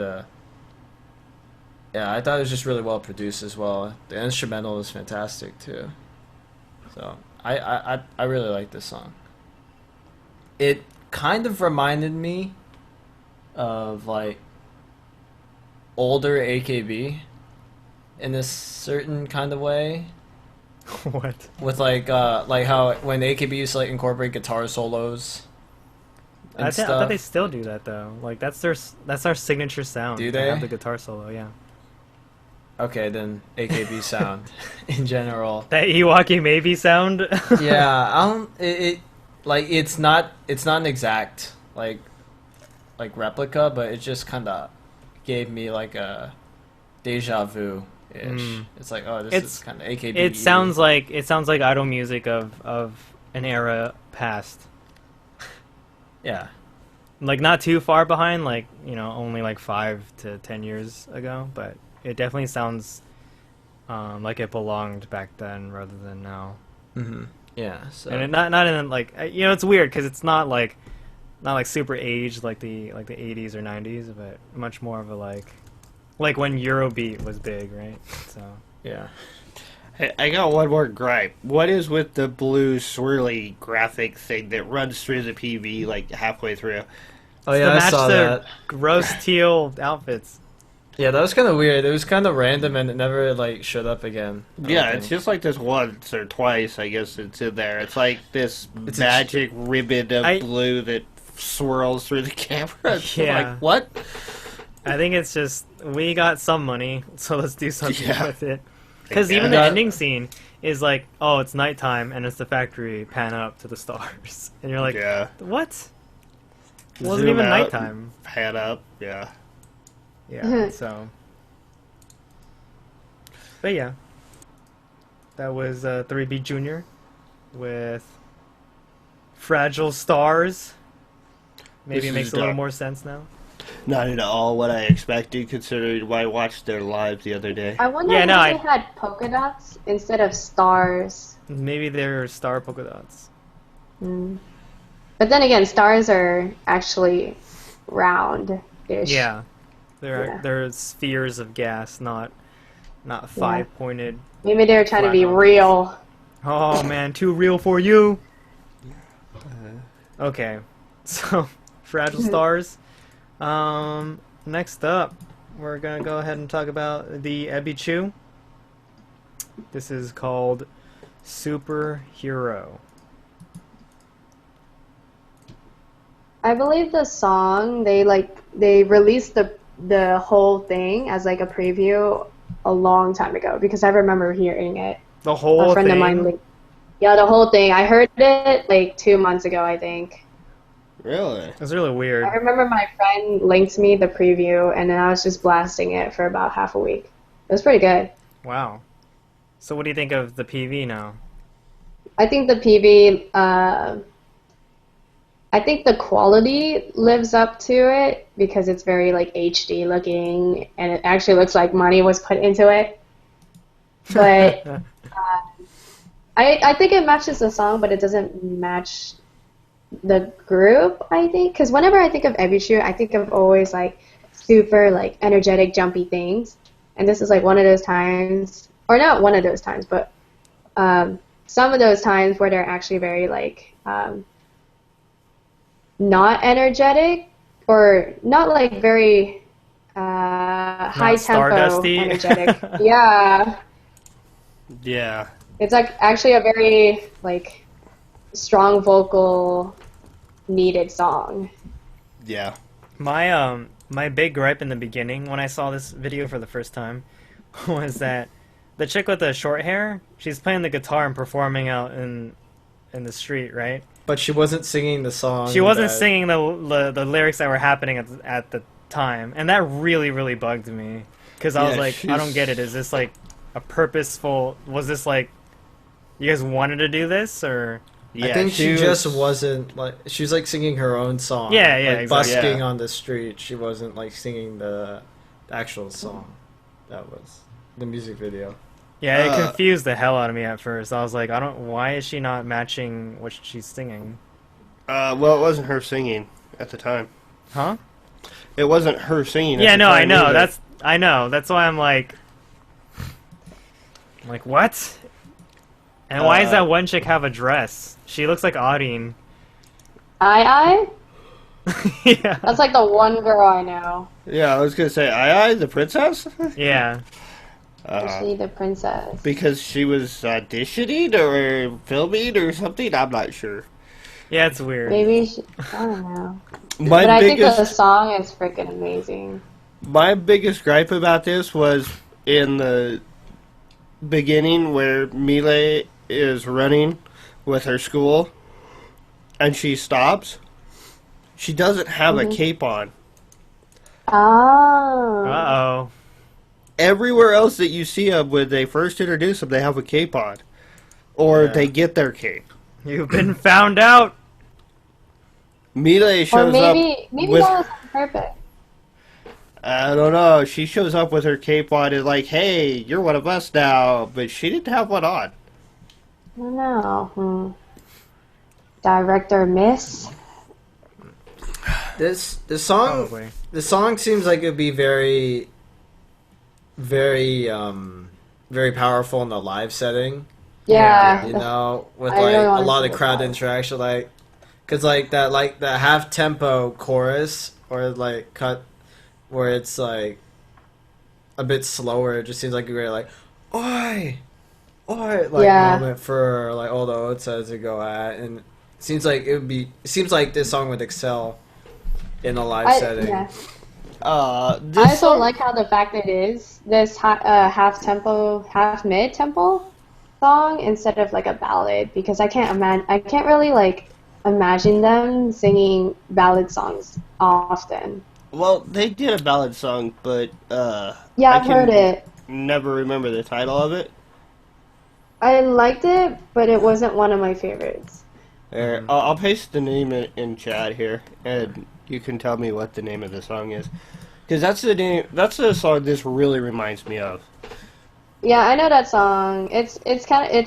I thought it was just really well produced as well. The instrumental is fantastic too. So I really like this song. It kind of reminded me of like older AKB in a certain kind of way. What? With like how when AKB used to like incorporate guitar solos and I stuff. thought they still do that though. Like that's our signature sound. Do to have they? the guitar solo? Yeah. Okay, then AKB sound in general. That Iwaki maybe sound. Yeah, I don't. It's not an exact like replica, but it just kind of gave me like a deja vu ish. Mm. It's like, oh, this It's- is kind of AKB. It sounds like idol music of an era past. Yeah. Like not too far behind, like only like 5 to 10 years ago, but it definitely sounds like it belonged back then rather than now. Mm-hmm. Yeah. So. And it not in like it's weird because it's not like super aged like the 80s or 90s, but much more of a like when Eurobeat was big, right? So yeah. Hey, I got one more gripe. What is with the blue swirly graphic thing that runs through the PV like halfway through? Oh to yeah, I match saw their that. gross teal outfits. Yeah, that was kind of weird. It was kind of random, and it never like showed up again. I don't Yeah, think. it's just like this once or twice, I guess it's in there. It's like this It's a- magic ribbon of I- blue that swirls through the camera. It's Yeah. like, what? I think it's just we got some money, so let's do something Yeah. with it. Because even the ending scene is like, oh, it's nighttime and it's the factory. Pan up to the stars, and you're like, Yeah. what? It wasn't Zoom even out, nighttime. Pan up, yeah. Yeah. So, but yeah, that was 3B Junior with Fragile Stars. Maybe This it makes is a little dumb. more sense now. Not at all what I expected, considering I watched their live the other day. I wonder Yeah, if no, they had polka dots instead of stars. Maybe they're star polka dots. Mm. But then again, stars are actually round-ish. Yeah, they're Yeah. they're spheres of gas, not five-pointed. Maybe they were trying to be Flat real. Oh man, too real for you. Okay, so fragile stars. Next up, we're gonna go ahead and talk about the Ebichu. This is called Superhero. I believe the song they released the whole thing as like a preview a long time ago because I remember hearing it. The whole A friend thing. of mine linked. Yeah, the whole thing. I heard it like 2 months ago, I think. Really? It's really weird. I remember my friend linked me the preview, and then I was just blasting it for about half a week. It was pretty good. Wow. So what do you think of the PV now? I think the PV, I think the quality lives up to it because it's very like HD looking, and it actually looks like money was put into it. But I think it matches the song, but it doesn't match the group, I think. Because whenever I think of Ebisu, I think of always like super like energetic, jumpy things. And this is like one of those times, or not one of those times, but some of those times where they're actually very like not energetic or not like very high tempo Stardusty. energetic. Yeah. Yeah. It's like actually a very like strong vocal needed song. Yeah. My big gripe in the beginning when I saw this video for the first time was that the chick with the short hair, she's playing the guitar and performing out in the street, right? But she wasn't singing the song. She wasn't that- singing the lyrics that were happening at the time, and that really bugged me because I was Yeah, like, I don't get it. Is this like a purposeful? Was this like you guys wanted to do this or? Yeah, I think she was- just wasn't like she was like singing her own song. Yeah, yeah, like, exactly. busking Yeah. on the street. She wasn't like singing the actual song. That was the music video. Yeah, it confused the hell out of me at first. I was like, why is she not matching what she's singing? Well, it wasn't her singing at the time. Huh? It wasn't her singing. Yeah, at the no, time I know. either. I know. That's why I'm like, what? And why does that one chick have a dress? She looks like Audine. I Yeah. That's like the one girl I know. Yeah, I was gonna say, Ai, the princess. Yeah. Is she the princess? Because she was auditioning or filming or something. I'm not sure. Yeah, it's weird. Maybe she, I don't know. My But I think the biggest, song is freaking amazing. my biggest gripe about this was in the beginning where Mile is running with her school, and she stops. She doesn't have a cape on. Oh. Uh-oh. Everywhere else that you see them when they first introduce them, they have a cape on, or Yeah. they get their cape. You've been found out. Mile Or shows maybe up that with, was on purpose. I don't know, she shows up with her cape on and like, hey, you're one of us now, but she didn't have one on. I don't know. Director miss? This song Probably. the song seems like it'd be very very powerful in the live setting. Yeah. You know, with I like really a wanna lot see of the crowd live. interaction, because like that half tempo chorus or like cut where it's like a bit slower. It just seems like you're like, oi, like Yeah. moment for like all the otas to go at, and it seems like it seems like this song would excel in a live setting. Yeah. This I also song- like how the fact it is this half tempo, half mid tempo song instead of like a ballad because I can't really like imagine them singing ballad songs often. Well, they did a ballad song, but Yeah, I I've heard it. never remember the title of it. I liked it, but it wasn't one of my favorites. There, I'll paste the name in chat here, and you can tell me what the name of the song is. Because that's the name. That's the song this really reminds me of. Yeah, I know that song. It's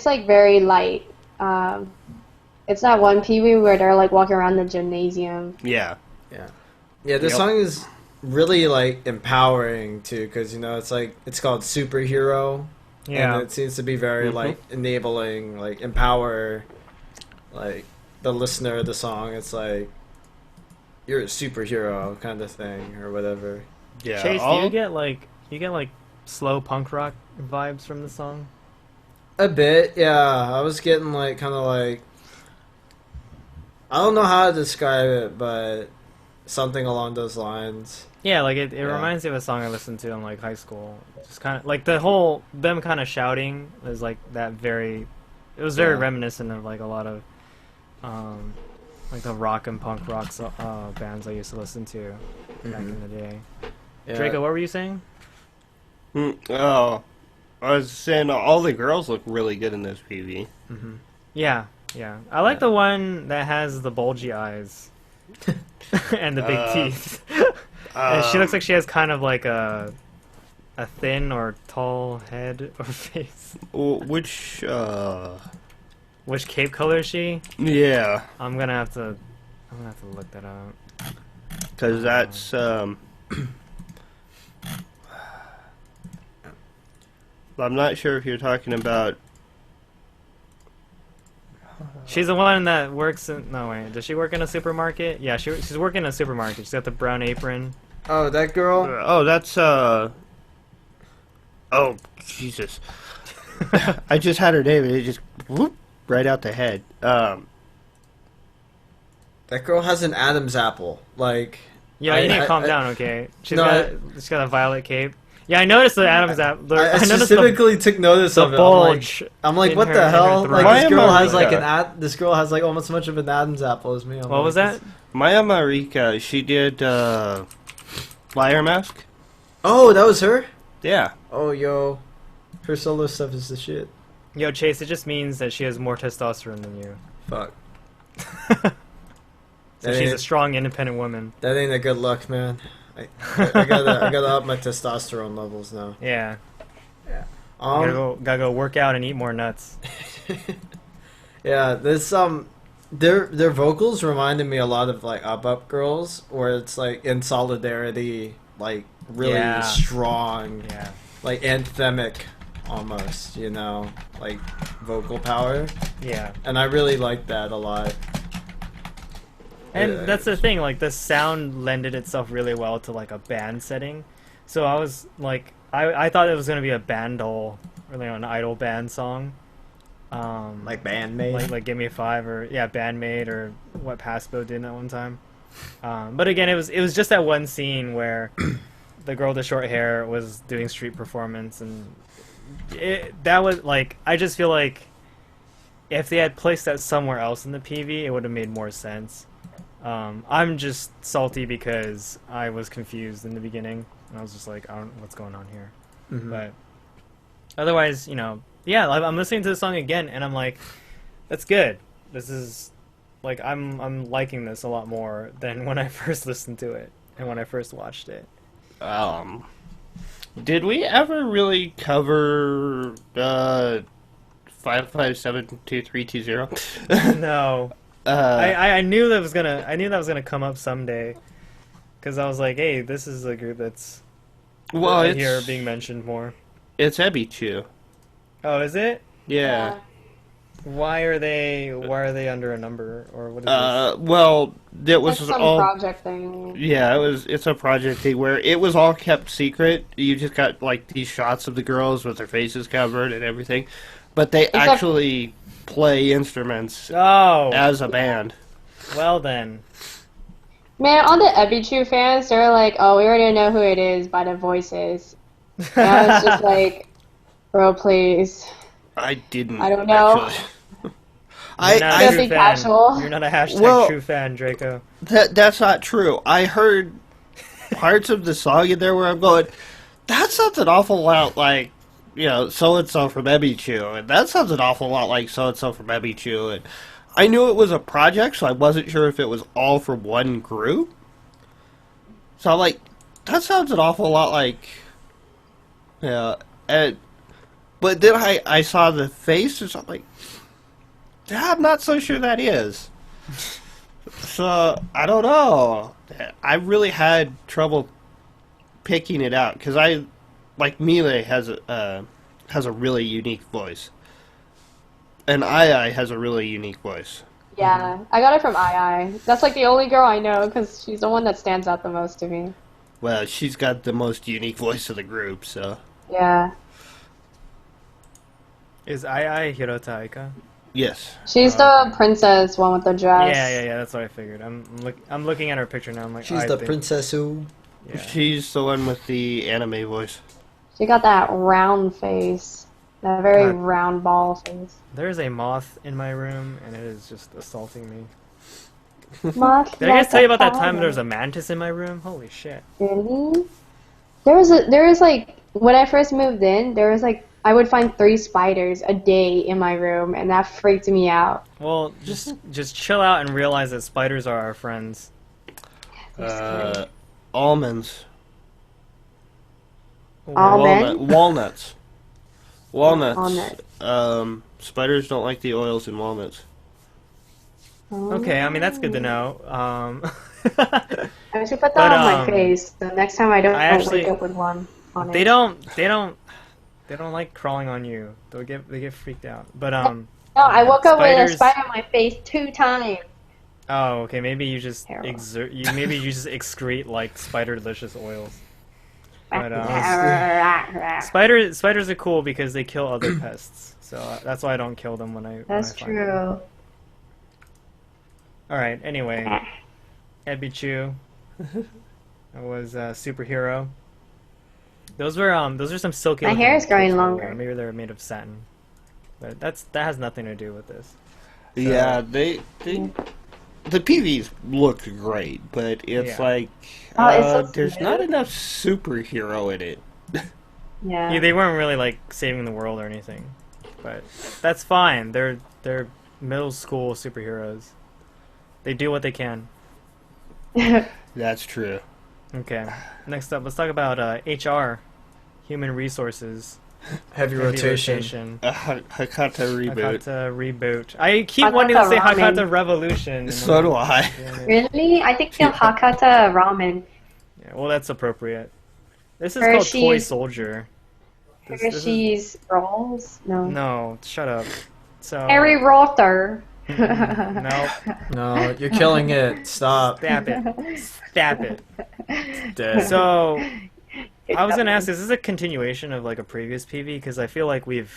like very light. It's that one PV where they're like walking around the gymnasium. Yeah. Yeah, this song is really like empowering too, because it's called Superhero. Yeah. And it seems to be very like enabling, like empower, like the listener of the song. It's like you're a superhero kind of thing or whatever. Yeah. Chase, do you get like slow punk rock vibes from the song? A bit, yeah. I was getting like kind of like, I don't know how to describe it, but something along those lines. Yeah, like it reminds me of a song I listened to in like high school. Just kind of like them kind of shouting is like that very. It was very reminiscent of like a lot of, like the rock and punk rock bands I used to listen to back in the day. Yeah. Draco, what were you saying? Oh, I was saying all the girls look really good in this PV. Yeah. I like the one that has the bulgy eyes and the big teeth. And she looks like she has kind of like a thin or tall head or face. Which cape color is she? Yeah. I'm gonna have to look that up. Because that's I'm not sure if you're talking about. She's the one that works in. No wait, does she work in a supermarket? Yeah, she's working in a supermarket. She's got the brown apron. Oh, that girl. Oh, that's Oh, Jesus! I just had her name, and it just whoop right out the head. That girl has an Adam's apple. Like. Yeah, you need to calm down, okay? She's got a violet cape. Yeah, I noticed the Adam's apple. I specifically took notice of it. Bulge. I'm like, what the hell? Like Maya this girl has Marika. like this girl has like almost as much of an Adam's apple as me. What was that? Maya Marika, she did Liar Mask. Oh, that was her? Yeah. Oh, yo. Her solo stuff is the shit. Yo, Chase, it just means that she has more testosterone than you. Fuck. So she's a strong, independent woman. That ain't a good look, man. I gotta up my testosterone levels now. Yeah. Gotta go work out and eat more nuts. Yeah, this their vocals reminded me a lot of like Up Girls, where it's like in solidarity, like really strong, like anthemic almost, like vocal power. Yeah. And I really like that a lot. And that's the thing, like the sound lended itself really well to like a band setting. So I was like, I thought it was gonna be a bandol or like an idol band song. Like Bandmate? Like Give Me a Five or Bandmate or what Paspo did that one time. But again, it was just that one scene where the girl with the short hair was doing street performance, and that was like, I just feel like if they had placed that somewhere else in the PV, it would have made more sense. I'm just salty because I was confused in the beginning, and I was just like, I don't know what's going on here. But otherwise, I'm listening to the song again, and I'm like, that's good. This is like, I'm liking this a lot more than when I first listened to it and when I first watched it. Did we ever really cover 5572320? No. I knew that was gonna come up someday, because I was like, hey, this is a group that's here being mentioned more. It's Ebisu. Oh, is it? Yeah. Why are they under a number, or what is this? Well, it was That's some all project thing. Yeah, it's a project thing where it was all kept secret. You just got like these shots of the girls with their faces covered and everything, but they actually play instruments as a band. Well then. Man, all the Ebisu fans, they're like, oh, we already know who it is by the voices. And I was just like, bro, please. I didn't. I don't know. You're not a true fan. Casual. You're not a hashtag true fan, Draco. That's not true. I heard parts of the song in there where I'm going, that sounds an awful lot like, so-and-so from Ebisu, and that sounds an awful lot like so-and-so from Ebisu, and I knew it was a project, so I wasn't sure if it was all from one group, So I'm like, that sounds an awful lot like, yeah. But then I saw the face, and so I'm like, yeah, I'm not so sure that is. So I don't know. I really had trouble picking it out because Mile has a really unique voice, and Ai has a really unique voice. Yeah, I got it from Ai. That's like the only girl I know because she's the one that stands out the most to me. Well, she's got the most unique voice of the group, so. Yeah. Is Ai Hirota Aika? Yes. She's the princess one with the dress. Yeah. That's what I figured. I'm looking at her picture now. I'm like, She's the princess who. Yeah. She's the one with the anime voice. She got that round face. That very round ball face. There's a moth in my room, and it is just assaulting me. Moth Did I guys tell you about that time there there was a mantis in my room? Holy shit. Really? There was like, when I first moved in, there was like, I would find 3 spiders a day in my room, and that freaked me out. Well, just chill out and realize that spiders are our friends. Almonds. Almond? Walnuts. Walnuts. Spiders don't like the oils in walnuts. Okay, I mean that's good to know. I should put that on my face, so next time I don't wake up with one on it. They don't like crawling on you. They get freaked out. But No, I woke up with a spiders- spider on my face 2 times. Oh, okay. Maybe you just Terrible. excrete like spider-delicious oils. But That's spiders are cool because they kill other pests. So that's why I don't kill them when I find them. true. All right. Anyway, Ebichu was a superhero. Those are some silky. My hair is looking growing clothes, longer. Maybe they're made of satin, but that has nothing to do with this. Yeah, the PVs look great, but it's like it's so there's smooth. not enough superhero in it. Yeah. They weren't really like saving the world or anything, but that's fine. They're middle school superheroes. They do what they can. That's true. Okay. Next up, let's talk about HR, human resources. Heavy rotation. Hakata reboot. Hakata reboot. I keep Hakata wanting to say ramen. Hakata Revolution. So do I. Really? I think of Hakata ramen. Yeah, well, that's appropriate. This is called Toy Hershey's- Soldier. This is- Hershey's rolls? No. No, shut up. So. Harry Rotter. No. No, you're killing it. Stop. Stop it. Stop it. Dead. So, I was gonna ask, is this a continuation of like a previous PV? Because I feel like we've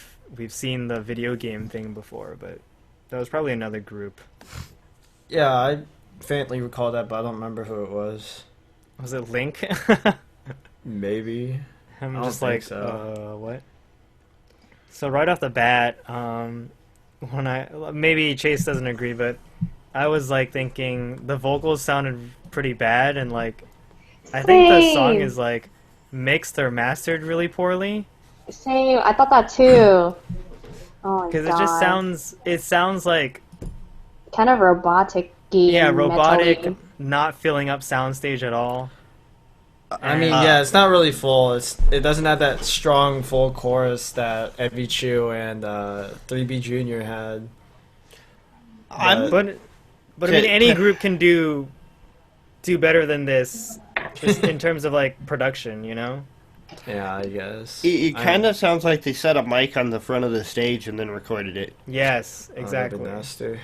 seen the video game thing before, but that was probably another group. Yeah, I faintly recall that, but I don't remember who it was. Was it Link? Maybe. I'm I don't just think like, so. what? So right off the bat, maybe Chase doesn't agree, but I was like thinking the vocals sounded pretty bad, and like I think the song Same. is like mixed or mastered really poorly. Same. I thought that too. Oh my Because god. it sounds like, kind of robotic. yeah, robotic, not filling up soundstage at all. I mean, yeah, it's not really full. It doesn't have that strong full chorus that Ebichu and 3B Junior had. But I mean, any group can do better than this, just in terms of like production, you know? Yeah, I guess. It kind of sounds like they set a mic on the front of the stage and then recorded it. Yes, That'd exactly. be nasty.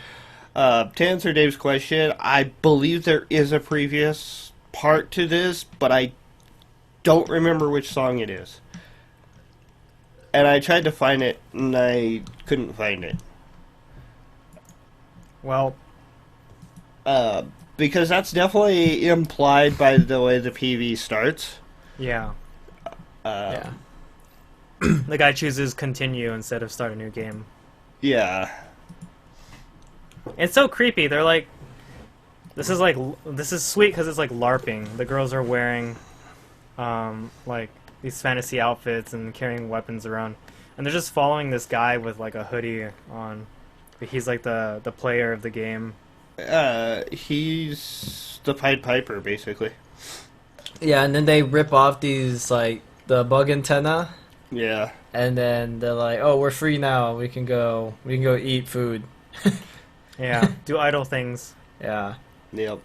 To answer Dave's question, I believe there is a previous part to this, but I don't remember which song it is. And I tried to find it, and I couldn't find it. Well, Because that's definitely implied by the way the PV starts. yeah. Yeah. The guy chooses continue instead of start a new game. Yeah. It's so creepy. They're like, this is sweet because it's like LARPing. The girls are wearing, like these fantasy outfits and carrying weapons around, and they're just following this guy with like a hoodie on. He's like the player of the game. He's the Pied Piper, basically. Yeah, and then they rip off these like the bug antenna, Yeah. and then they're like, "Oh, we're free now. We can go eat food." Yeah, do idle things. Yeah. Yep.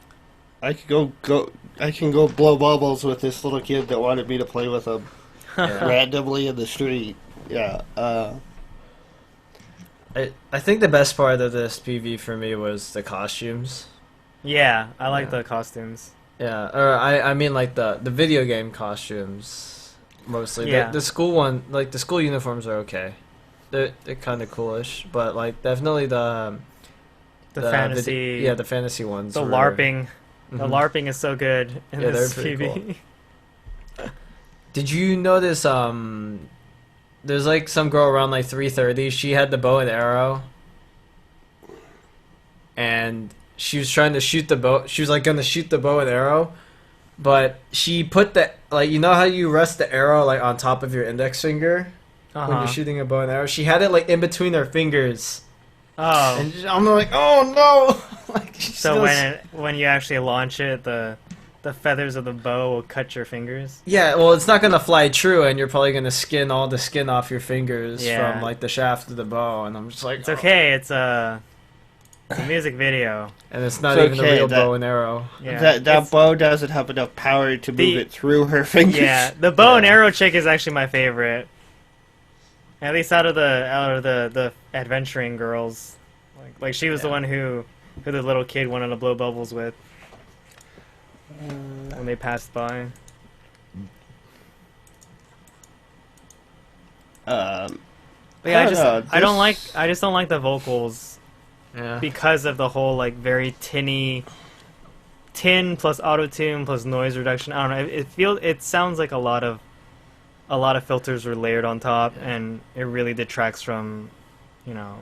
I could I can go blow bubbles with this little kid that wanted me to play with him randomly in the street. Yeah. I think the best part of this PV for me was the costumes. Yeah, I like Yeah. the costumes. Yeah, or I mean like the video game costumes mostly. Yeah. The school one, like the school uniforms are okay. They're kind of coolish, but like definitely the fantasy, yeah, the fantasy ones. the were- LARPing. The Mhm. LARPing is so good in Yeah, this they're pretty PV. Did you notice there's like some girl around like 3:30. She had the bow and arrow, and she was trying to shoot the bow. She was like gonna shoot the bow and arrow, but she put the like you know how you rest the arrow like on top of your index finger when you're shooting a bow and arrow. She had it like in between her fingers, Oh, and I'm like, oh no! Like she's so still- when you actually launch it, the feathers of the bow will cut your fingers. yeah, well, it's not gonna fly true, and you're probably gonna skin all the skin off your fingers Yeah. from like the shaft of the bow, and I'm just like, It's okay. It's a music video. and it's not It's even a okay, real that- bow and arrow. Yeah, that it's- bow doesn't have enough power to move The- it through her fingers. Yeah, the bow and Yeah. arrow chick is actually my favorite. At least out of the adventuring girls, like she was the Yeah. one who the little kid wanted to blow bubbles with when they passed by. But yeah, I don't know, I just don't like the vocals Yeah. because of the whole like very tin plus auto tune plus noise reduction. I don't know. It sounds like a lot of filters were layered on top, and it really detracts from, you know,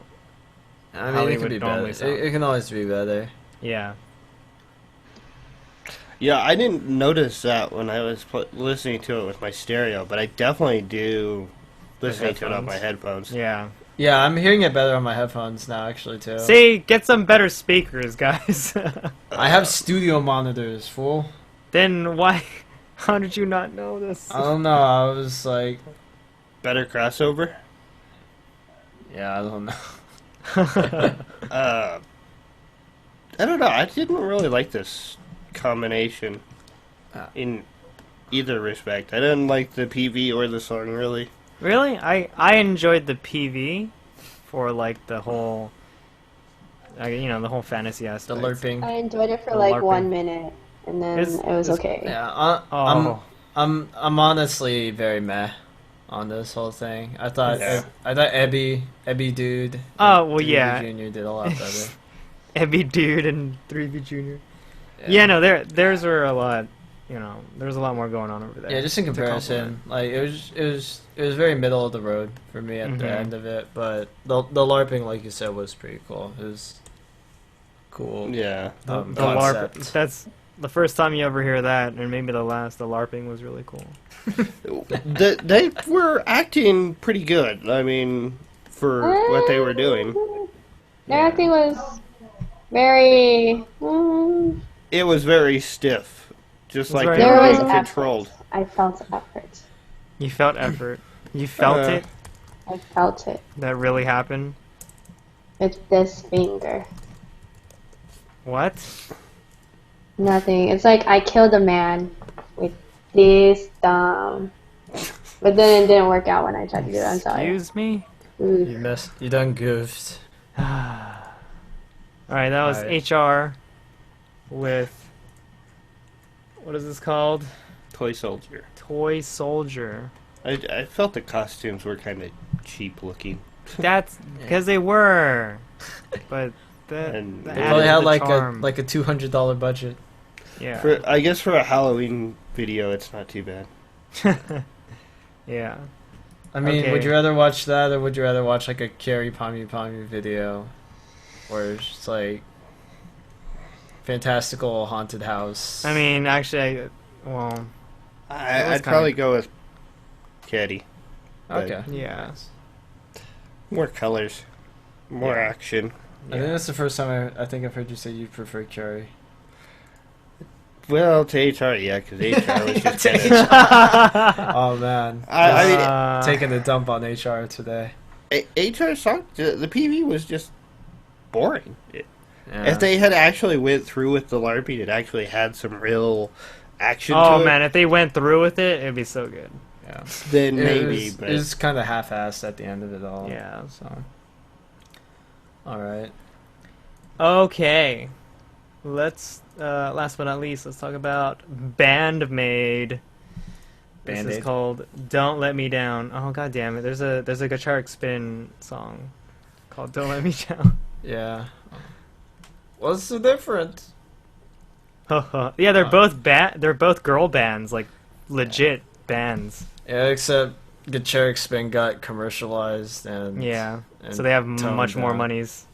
I how mean, they it could would be normally better. sound. It can always be better. yeah. Yeah, I didn't notice that when I was listening to it with my stereo, but I definitely do listening to it on my headphones. Yeah. Yeah, I'm hearing it better on my headphones now, actually, too. See, get some better speakers, guys. I have studio monitors, fool. Then why? How did you not know this? I don't know. I was like, Better crossover? yeah, I don't know. I don't know. I didn't really like this combination in either respect. I didn't like the PV or the song, really. Really? I enjoyed the PV for like the whole, the whole fantasy The aspect. LARPing. I enjoyed it for The like LARPing. 1 minute, and then It's- it was it's- okay. Yeah, Oh. I'm honestly very meh on this whole thing. I thought Yeah. Ebby dude. Oh, well, 3B yeah. Junior did a lot better. Ebby Dude and 3B Junior. Yeah, no, theirs were a lot. There was a lot more going on over there. Yeah, just in to comparison, like it was very middle of the road for me at the Mhm. end of it. But the LARPing, like you said, was pretty cool. It was cool. Yeah. The LARP. Concept. That's the first time you ever hear that, and maybe the last. The LARPing was really cool. They were acting pretty good. I mean, for what they were doing. Their Yeah. acting was very. It was very stiff. Just It's like very- they There were was being effort. controlled. I felt effort. You felt effort. You felt Uh, it. I felt it That really happened. with this finger. What? Nothing. It's like I killed a man with this thumb. But then it didn't work out when I tried to do it. I'm sorry. Excuse me. Ooh. You messed. You done goofed. All right, that was Alright. HR with what is this called? Toy Soldier. Toy Soldier. I felt the costumes were kind of cheap looking. That's because they were, but that And that they added Probably to had the like charm. a $200 budget. yeah. I guess for a Halloween video, it's not too bad. Yeah. I mean, Okay. would you rather watch that or would you rather watch like a Carrie Palmy video, where it's just like fantastical haunted house? I mean, actually, well, It was I'd kinda- probably go with Caddy. okay. yeah. More colors, more Yeah. action. I think that's the first time I think I've heard you say you prefer Carrie. Well, to HR, yeah, because HR was just To kind of... Oh man, I taking a dump on HR today. HR sucked. The PV was just boring. Yeah. If they had actually went through with the LARPing, it actually had some real action to Oh it, man, if they went through with it, it'd be so good. Yeah. then maybe. But It was kind of half-assed at the end of it all. Yeah. So. All right. Okay. Let's last but not least, let's talk about Bandmade. This Band-Aid? is called "Don't Let Me Down." Oh god damn it! There's a guitar spin song called "Don't Let Me Down." Yeah. What's the difference? Yeah, they're both they're both girl bands, like legit bands. Yeah, except Gacharic Spin got commercialized and Yeah, and so they have toned much more down. monies.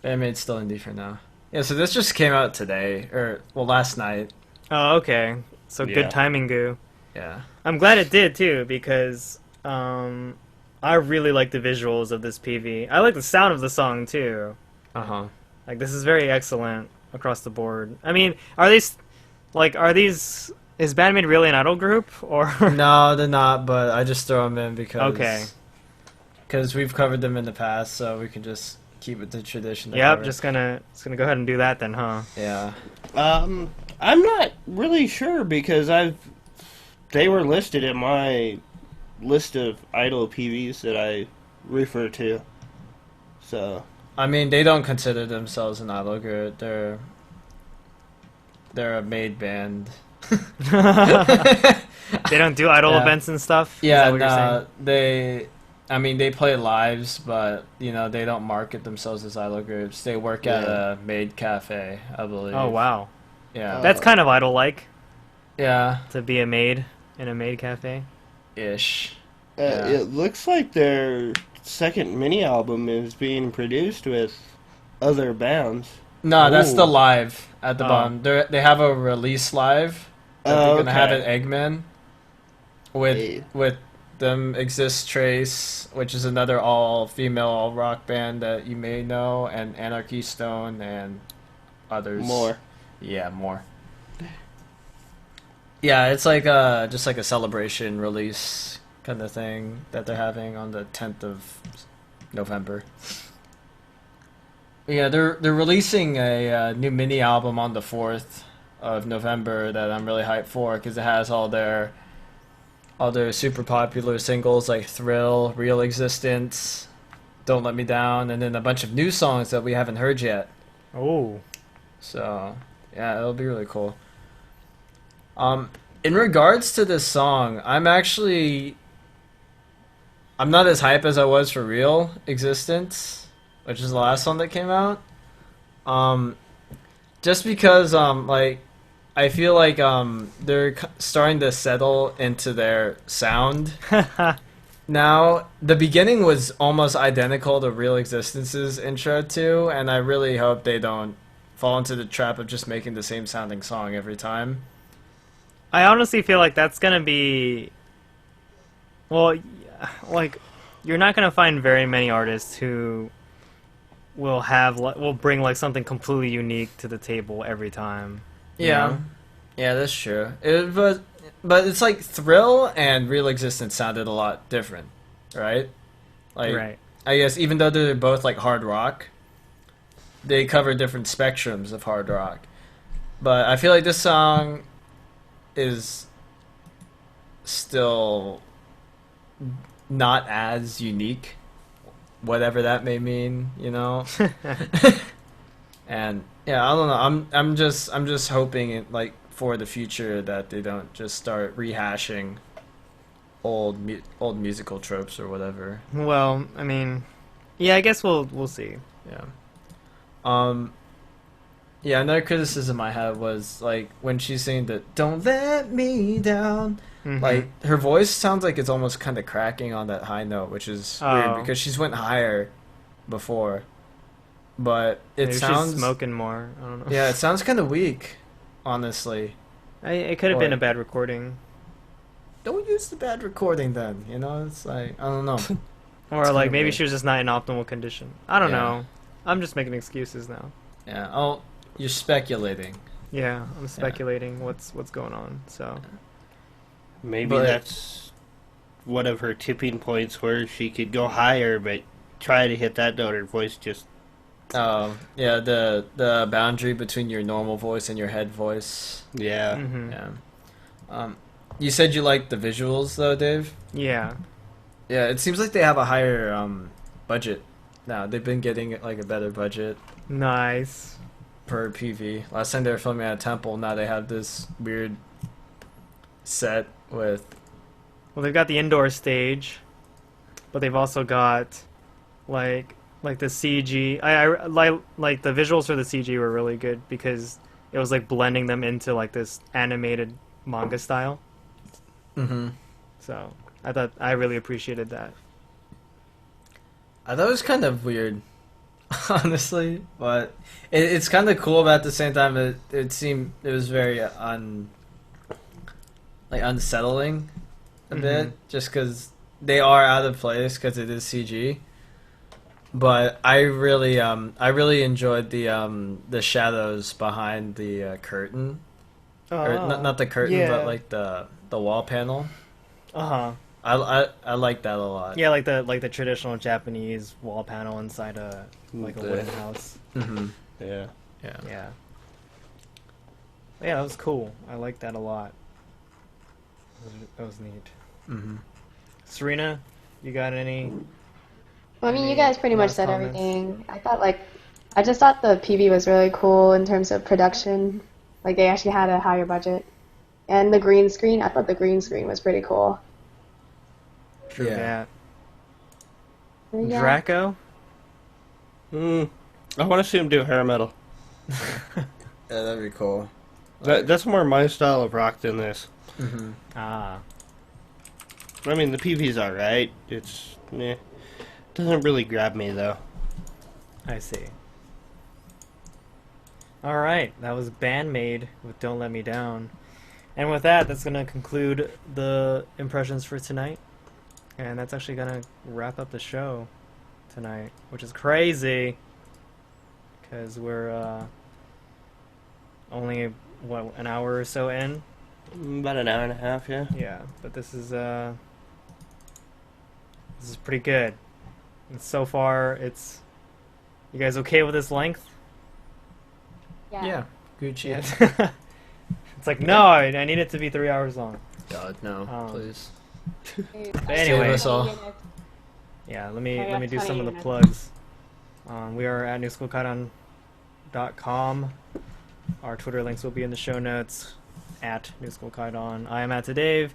Bandmade's still indie for now. Yeah, so this just came out today, or well, last night. Oh, okay. So Yeah. good timing, Goo. Yeah. I'm glad it did too, because I really like the visuals of this PV. I like the sound of the song too. Like this is very excellent across the board. I mean, is Bandmade really an idol group or? No, they're not, but I just throw them in because Okay. because we've covered them in the past, so we can just keep it the tradition. to Yep, cover. just gonna go ahead and do that then, huh? Yeah. I'm not really sure because they were listed in my list of idol PVs that I refer to. So I mean, they don't consider themselves an idol group. They're a made band. They don't do idol Yeah. events and stuff. Is Yeah, that what you're saying? they play lives, but they don't market themselves as idol groups. They work at Yeah. a maid cafe, I believe. Oh wow, Yeah. that's kind of idol-like Yeah. to be a maid in a maid cafe. Ish. Yeah. it looks like their second mini album is being produced with other bands. No, that's the Ooh. live at the Oh. bottom. They have a release live that they're gonna have at Eggman Hey. with them Exist Trace, which is another all-female all-rock band that you may know, and Anarchy Stone and others. More. Yeah, more. Yeah, it's like just like a celebration release kind of thing that they're having on the 10th of November. Yeah, they're releasing a new mini album on the 4th of November that I'm really hyped for because it has all their super popular singles like Thrill, Real Existence, Don't Let Me Down, and then a bunch of new songs that we haven't heard yet. Oh, So, yeah, it'll be really cool. In regards to this song, I'm not as hype as I was for Real Existence, which is the last one that came out. Just because, I feel like they're starting to settle into their sound. Now, the beginning was almost identical to Real Existence's intro too, and I really hope they don't fall into the trap of just making the same sounding song every time. I honestly feel like that's gonna be, well, like, you're not gonna find very many artists who will bring like something completely unique to the table every time. you know? Yeah, that's true. But it's like Thrill and Real Existence sounded a lot different, right? Like, Right. I guess even though they're both like hard rock, they cover different spectrums of hard rock. But I feel like this song is still not as unique, whatever that may mean, And yeah, I don't know. I'm just hoping it, like, for the future that they don't just start rehashing old musical tropes or whatever. Well, I mean, yeah, I guess we'll see. Yeah. Yeah, another criticism I had was like when she's saying that "Don't let me down," Mhm. like her voice sounds like it's almost kind of cracking on that high note, which is Oh. weird because she's went higher before, but it Maybe sounds she's smoking more. I don't know. yeah, it sounds kind of weak, honestly. It could have been Or- a bad recording, Don't use the bad recording then. It's like I don't know. or It's like kinda maybe weird. she was just not in optimal condition. I don't Yeah. know. I'm just making excuses now. Yeah. Oh, you're speculating. Yeah, I'm speculating what's going on. So Maybe But- that's one of her tipping points where she could go higher, but try to hit that note, her voice just... Oh, yeah, the boundary between your normal voice and your head voice. Yeah. mhm. Yeah. You said you liked the visuals though, Dave? Yeah. Yeah, it seems like they have a higher budget now. They've been getting like a better budget Nice. per PV. Last time they were filming at a temple, now they have this weird set with Well, they've got the indoor stage, but they've also got like the CG. I like the visuals for the CG were really good because it was like blending them into like this animated manga style. mm-hmm. So I really appreciated that. I thought it was kind of weird, honestly, but it's kind of cool. But at the same time, it was very unsettling a bit, just because they are out of place because it is CG. But I really enjoyed the shadows behind the curtain, or not the curtain, yeah. but like the wall panel. Uh-huh. I like that a lot. Yeah, like the traditional Japanese wall panel inside a The- wooden house. Mm-hmm. Yeah. Yeah. Yeah. Yeah, that was cool. I liked that a lot. That was neat. Mm-hmm. Serena, you got any? Well, I mean, Any you guys pretty much last said comments? everything. I just thought the PV was really cool in terms of production. Like, they actually had a higher budget. And the green screen, I thought the green screen was pretty cool. True Yeah. that. So, yeah. Draco? I want to see him do hair metal. Yeah, that'd be cool. That's more my style of rock than this. Mm-hmm. Ah. I mean, the PV's alright. It's... Doesn't really grab me, though. I see. Alright, that was Bandmade with Don't Let Me Down. And with that, that's going to conclude the impressions for tonight. And that's actually going to wrap up the show tonight, which is crazy. Because we're only, an hour or so in? About an hour and a half, yeah. Yeah, but this is pretty good. And so far, it's... You guys okay with this length? Yeah, Gucci. Yeah. It's like, no, I need it to be 3 hours long. God, no, Please. please. But anyway, Save us all. yeah, let me Hurry up, do some of the 20 plugs. We are at newschoolkaidan.com. Our Twitter links will be in the show notes at newschoolkaidan. I am at Dave.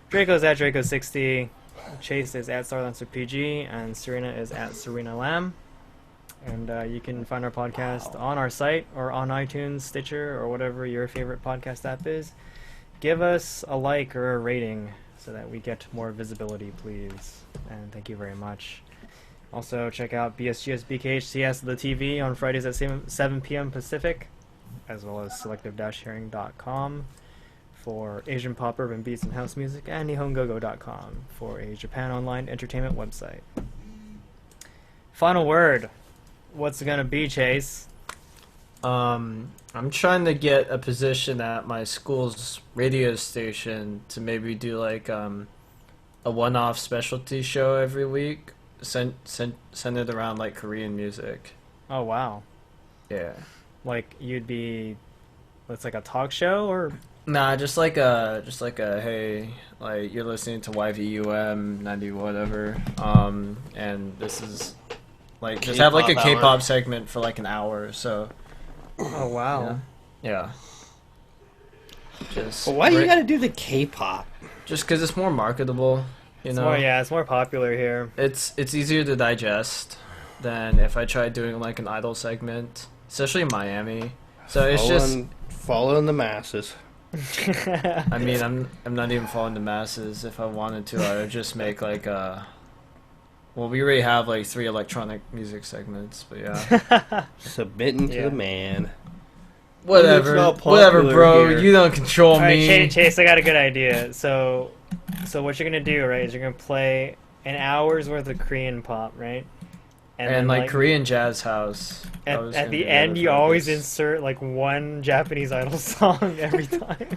Draco's at Draco60. Chase is at StarLancerPG, and Serena is at Serena Lamb. And you can find our podcast on our site or on iTunes, Stitcher, or whatever your favorite podcast app is. Give us a like or a rating so that we get more visibility, please. And thank you very much. Also, check out BSGS BKHCS The TV on Fridays at 7 p.m. Pacific, as well as selective-hearing.com for Asian pop, urban beats, and house music, and nihongogo.com for a Japan online entertainment website. Final word. What's it gonna be, Chase? I'm trying to get a position at my school's radio station to maybe do like a one-off specialty show every week, centered around like Korean music. Oh, wow. Yeah. Like, you'd be... It's like a talk show, or... Nah, just like a hey, like you're listening to YVUM 90 whatever, and this is like just have like a K-pop K-pop hour. segment for like an hour or so. Oh, wow. Yeah. Just But why do you gotta do the K-pop? just because it's more marketable, you It's know. more, yeah, it's more popular here. It's easier to digest than if I tried doing like an idol segment, especially in Miami. So it's just Following the masses. I mean, I'm not even following the masses. If I wanted to, I would just make like a. Well, we already have like 3 electronic music segments, but yeah. Submitting to Yeah. the man. Whatever, not whatever, popular bro. here. You don't control All right, me. Chase, I got a good idea. So what you're gonna do, right, is you're gonna play an hour's worth of Korean pop, right? And then, like Korean jazz house. At the end, you always insert like one Japanese Idol song every time.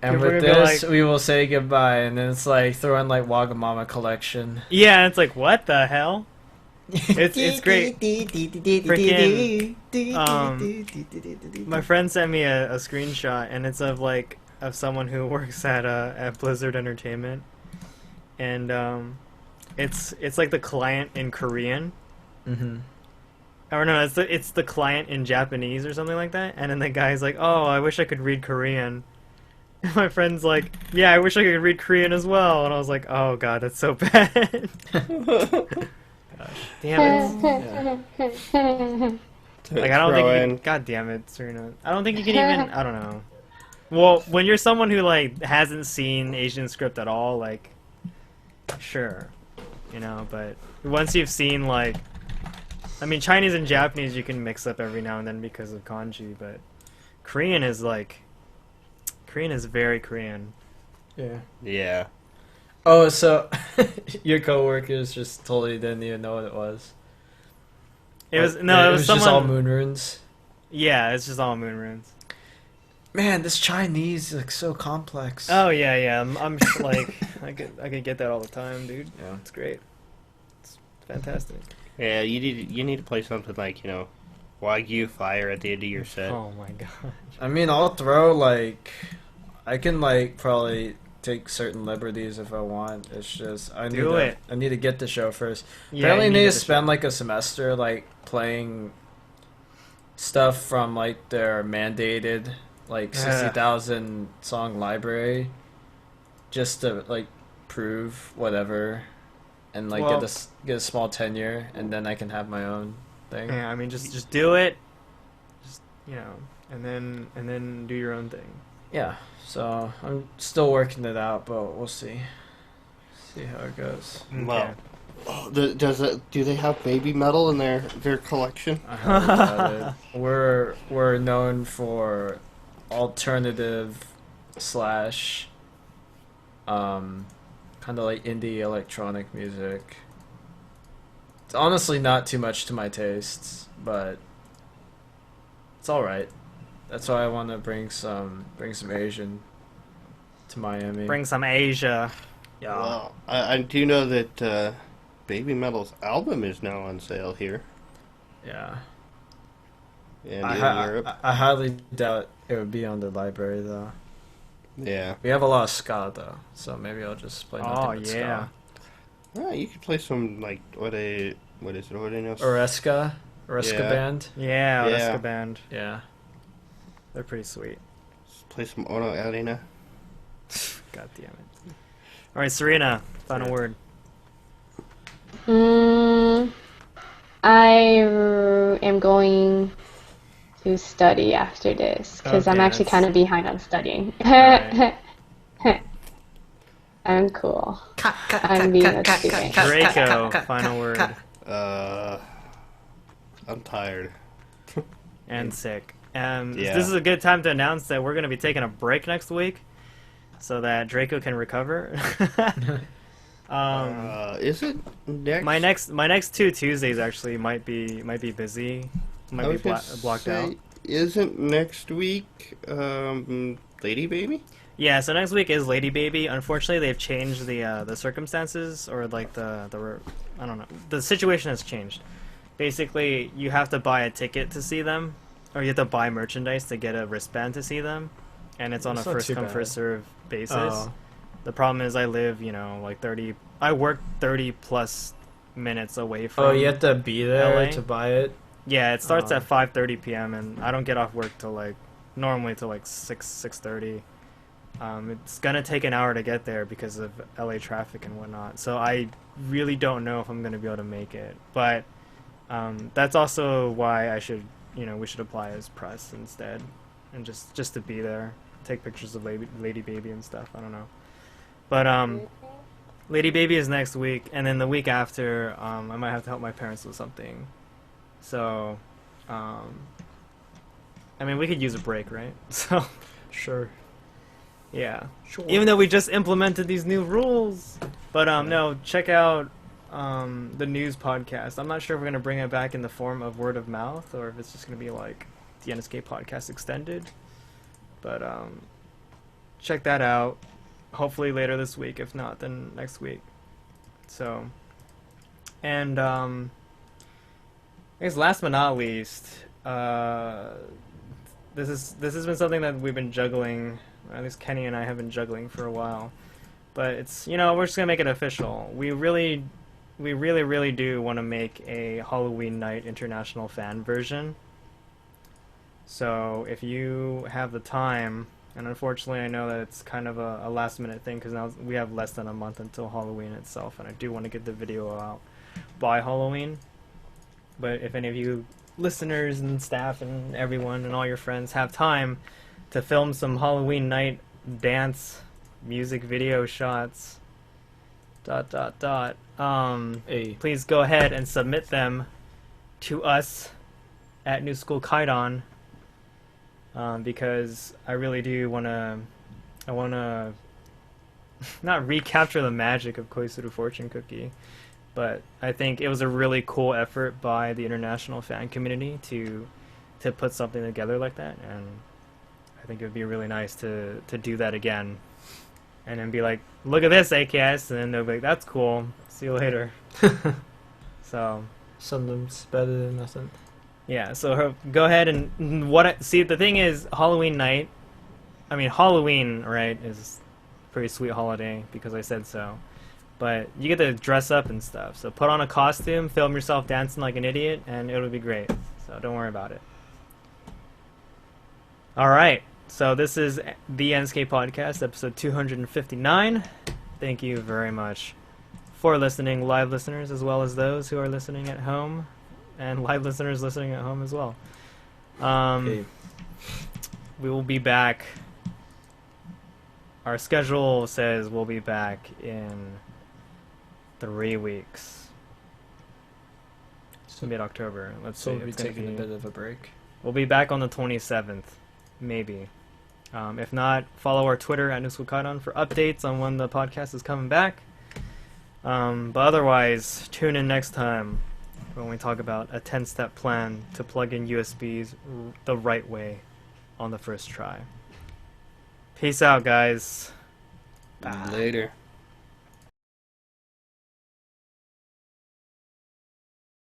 And People are with gonna be this, like- we will say goodbye, and then it's like throw in like Wagamama collection. Yeah, and it's like, what the hell? It's great. My friend sent me a screenshot, and it's of someone who works at Blizzard Entertainment, and it's like the client in Korean. Mm-hmm. Or no, it's the client in Japanese or something like that. And then the guy's like, "Oh, I wish I could read Korean." And my friend's like, "Yeah, I wish I could read Korean as well." And I was like, "Oh God, that's so bad." Damn it! Like I don't think. God damn it, Serena. I don't think you can even. I don't know. Well, when you're someone who like hasn't seen Asian script at all, like, sure, you know. But once you've seen like. I mean, Chinese and Japanese you can mix up every now and then because of kanji, but Korean is very Korean. Yeah. Yeah. Oh, so your coworkers just totally didn't even know what it was. It was just someone. all moon runes. Yeah, it's just all moon runes. Man, this Chinese is like so complex. Oh yeah. I'm like I could get that all the time, dude. Yeah. It's great. It's fantastic. Yeah, you need to play something like, Wagyu Fire at the end of your set. Oh my god. I mean, I'll throw like, I can like probably take certain liberties if I want. It's just I need to get the show first. Yeah, Apparently, you need to the spend like a semester like playing stuff from like their mandated like 60,000 song library, just to like prove whatever, and like get a small tenure, and then I can have my own thing. Yeah, I mean just do it. Just and then do your own thing. Yeah, so I'm still working it out, but we'll see how it goes. Well, do they have baby metal in their collection? I highly doubt it. We're known for alternative slash kind of like indie electronic music. It's honestly not too much to my tastes, but it's all right. That's why I want to bring some Asian to Miami. Bring some Asia. Yeah. Well, I do know that Baby Metal's album is now on sale here. Yeah. And in Europe. I highly doubt it would be on the library though. Yeah. We have a lot of ska though, so maybe I'll just play nothing but ska. Yeah, you could play some like what is it? Oreska band. Yeah, Yeah. Alaska band. Yeah. They're pretty sweet. Let's play some Ono Arena. God damn it. All right, Serena, final word. I am going to study after this because I'm Okay, actually that's- kind of behind on studying. Alright. I'm cool. I'm being a student. Draco, final word. I'm tired. And sick. Yeah. This is a good time to announce that we're going to be taking a break next week so that Draco can recover. Is it next? My next 2 Tuesdays actually might be busy. Might be blocked out. Isn't next week Lady Baby? Yeah, so next week is Lady Baby. Unfortunately, they've changed the circumstances, or like I don't know. The situation has changed. Basically, you have to buy a ticket to see them, or you have to buy merchandise to get a wristband to see them, and it's on That's a not first too come bad. first serve basis. Oh. The problem is I live, I work 30 plus minutes away from. Oh, you have to be there LA? to buy it? Yeah, it starts Oh. at 5:30 p.m. and I don't get off work till normally till 6:30. It's gonna take an hour to get there because of LA traffic and whatnot. So I really don't know if I'm gonna be able to make it. But that's also why we should apply as press instead, and just to be there, take pictures of Lady Baby and stuff. I don't know, but Lady Baby is next week, and then the week after, I might have to help my parents with something. So, I mean, we could use a break, right? So, Sure. yeah. Sure. Even though we just implemented these new rules. But, no, check out the news podcast. I'm not sure if we're gonna bring it back in the form of word of mouth or if it's just gonna be like the NSK Podcast extended. But check that out. Hopefully later this week. If not, then next week. So, and I guess last but not least, this has been something that we've been juggling. Or at least Kenny and I have been juggling for a while. But it's, we're just gonna make it official. We really do want to make a Halloween Night International fan version. So if you have the time, and unfortunately I know that it's kind of a last minute thing because now we have less than a month until Halloween itself, and I do want to get the video out by Halloween. But if any of you listeners and staff and everyone and all your friends have time to film some Halloween night dance music video shots, ... please go ahead and submit them to us at New School Kaidan, because I really do want to not recapture the magic of Koisuru Fortune Cookie, but I think it was a really cool effort by the international fan community to put something together like that, and I think it would be really nice to do that again. And then be like, look at this, AKS, and then they'll be like, that's cool, see you later. So Sometimes better than nothing. yeah, so go ahead and see, the thing is, Halloween, right, is a pretty sweet holiday because I said so. But you get to dress up and stuff. So put on a costume, film yourself dancing like an idiot, and it'll be great. So don't worry about it. Alright, so this is the NSK Podcast, episode 259. Thank you very much for listening, live listeners, as well as those who are listening at home, and live listeners listening at home as well. Okay. We will be back. Our schedule says we'll be back in 3 weeks. So mid-October. Let's see. we'll be It's gonna taking a bit of a break. We'll be back on the 27th, maybe. If not, follow our Twitter at NewSchoolKaidan for updates on when the podcast is coming back. But otherwise, tune in next time when we talk about a 10-step plan to plug in USBs the right way on the first try. Peace out, guys. Later.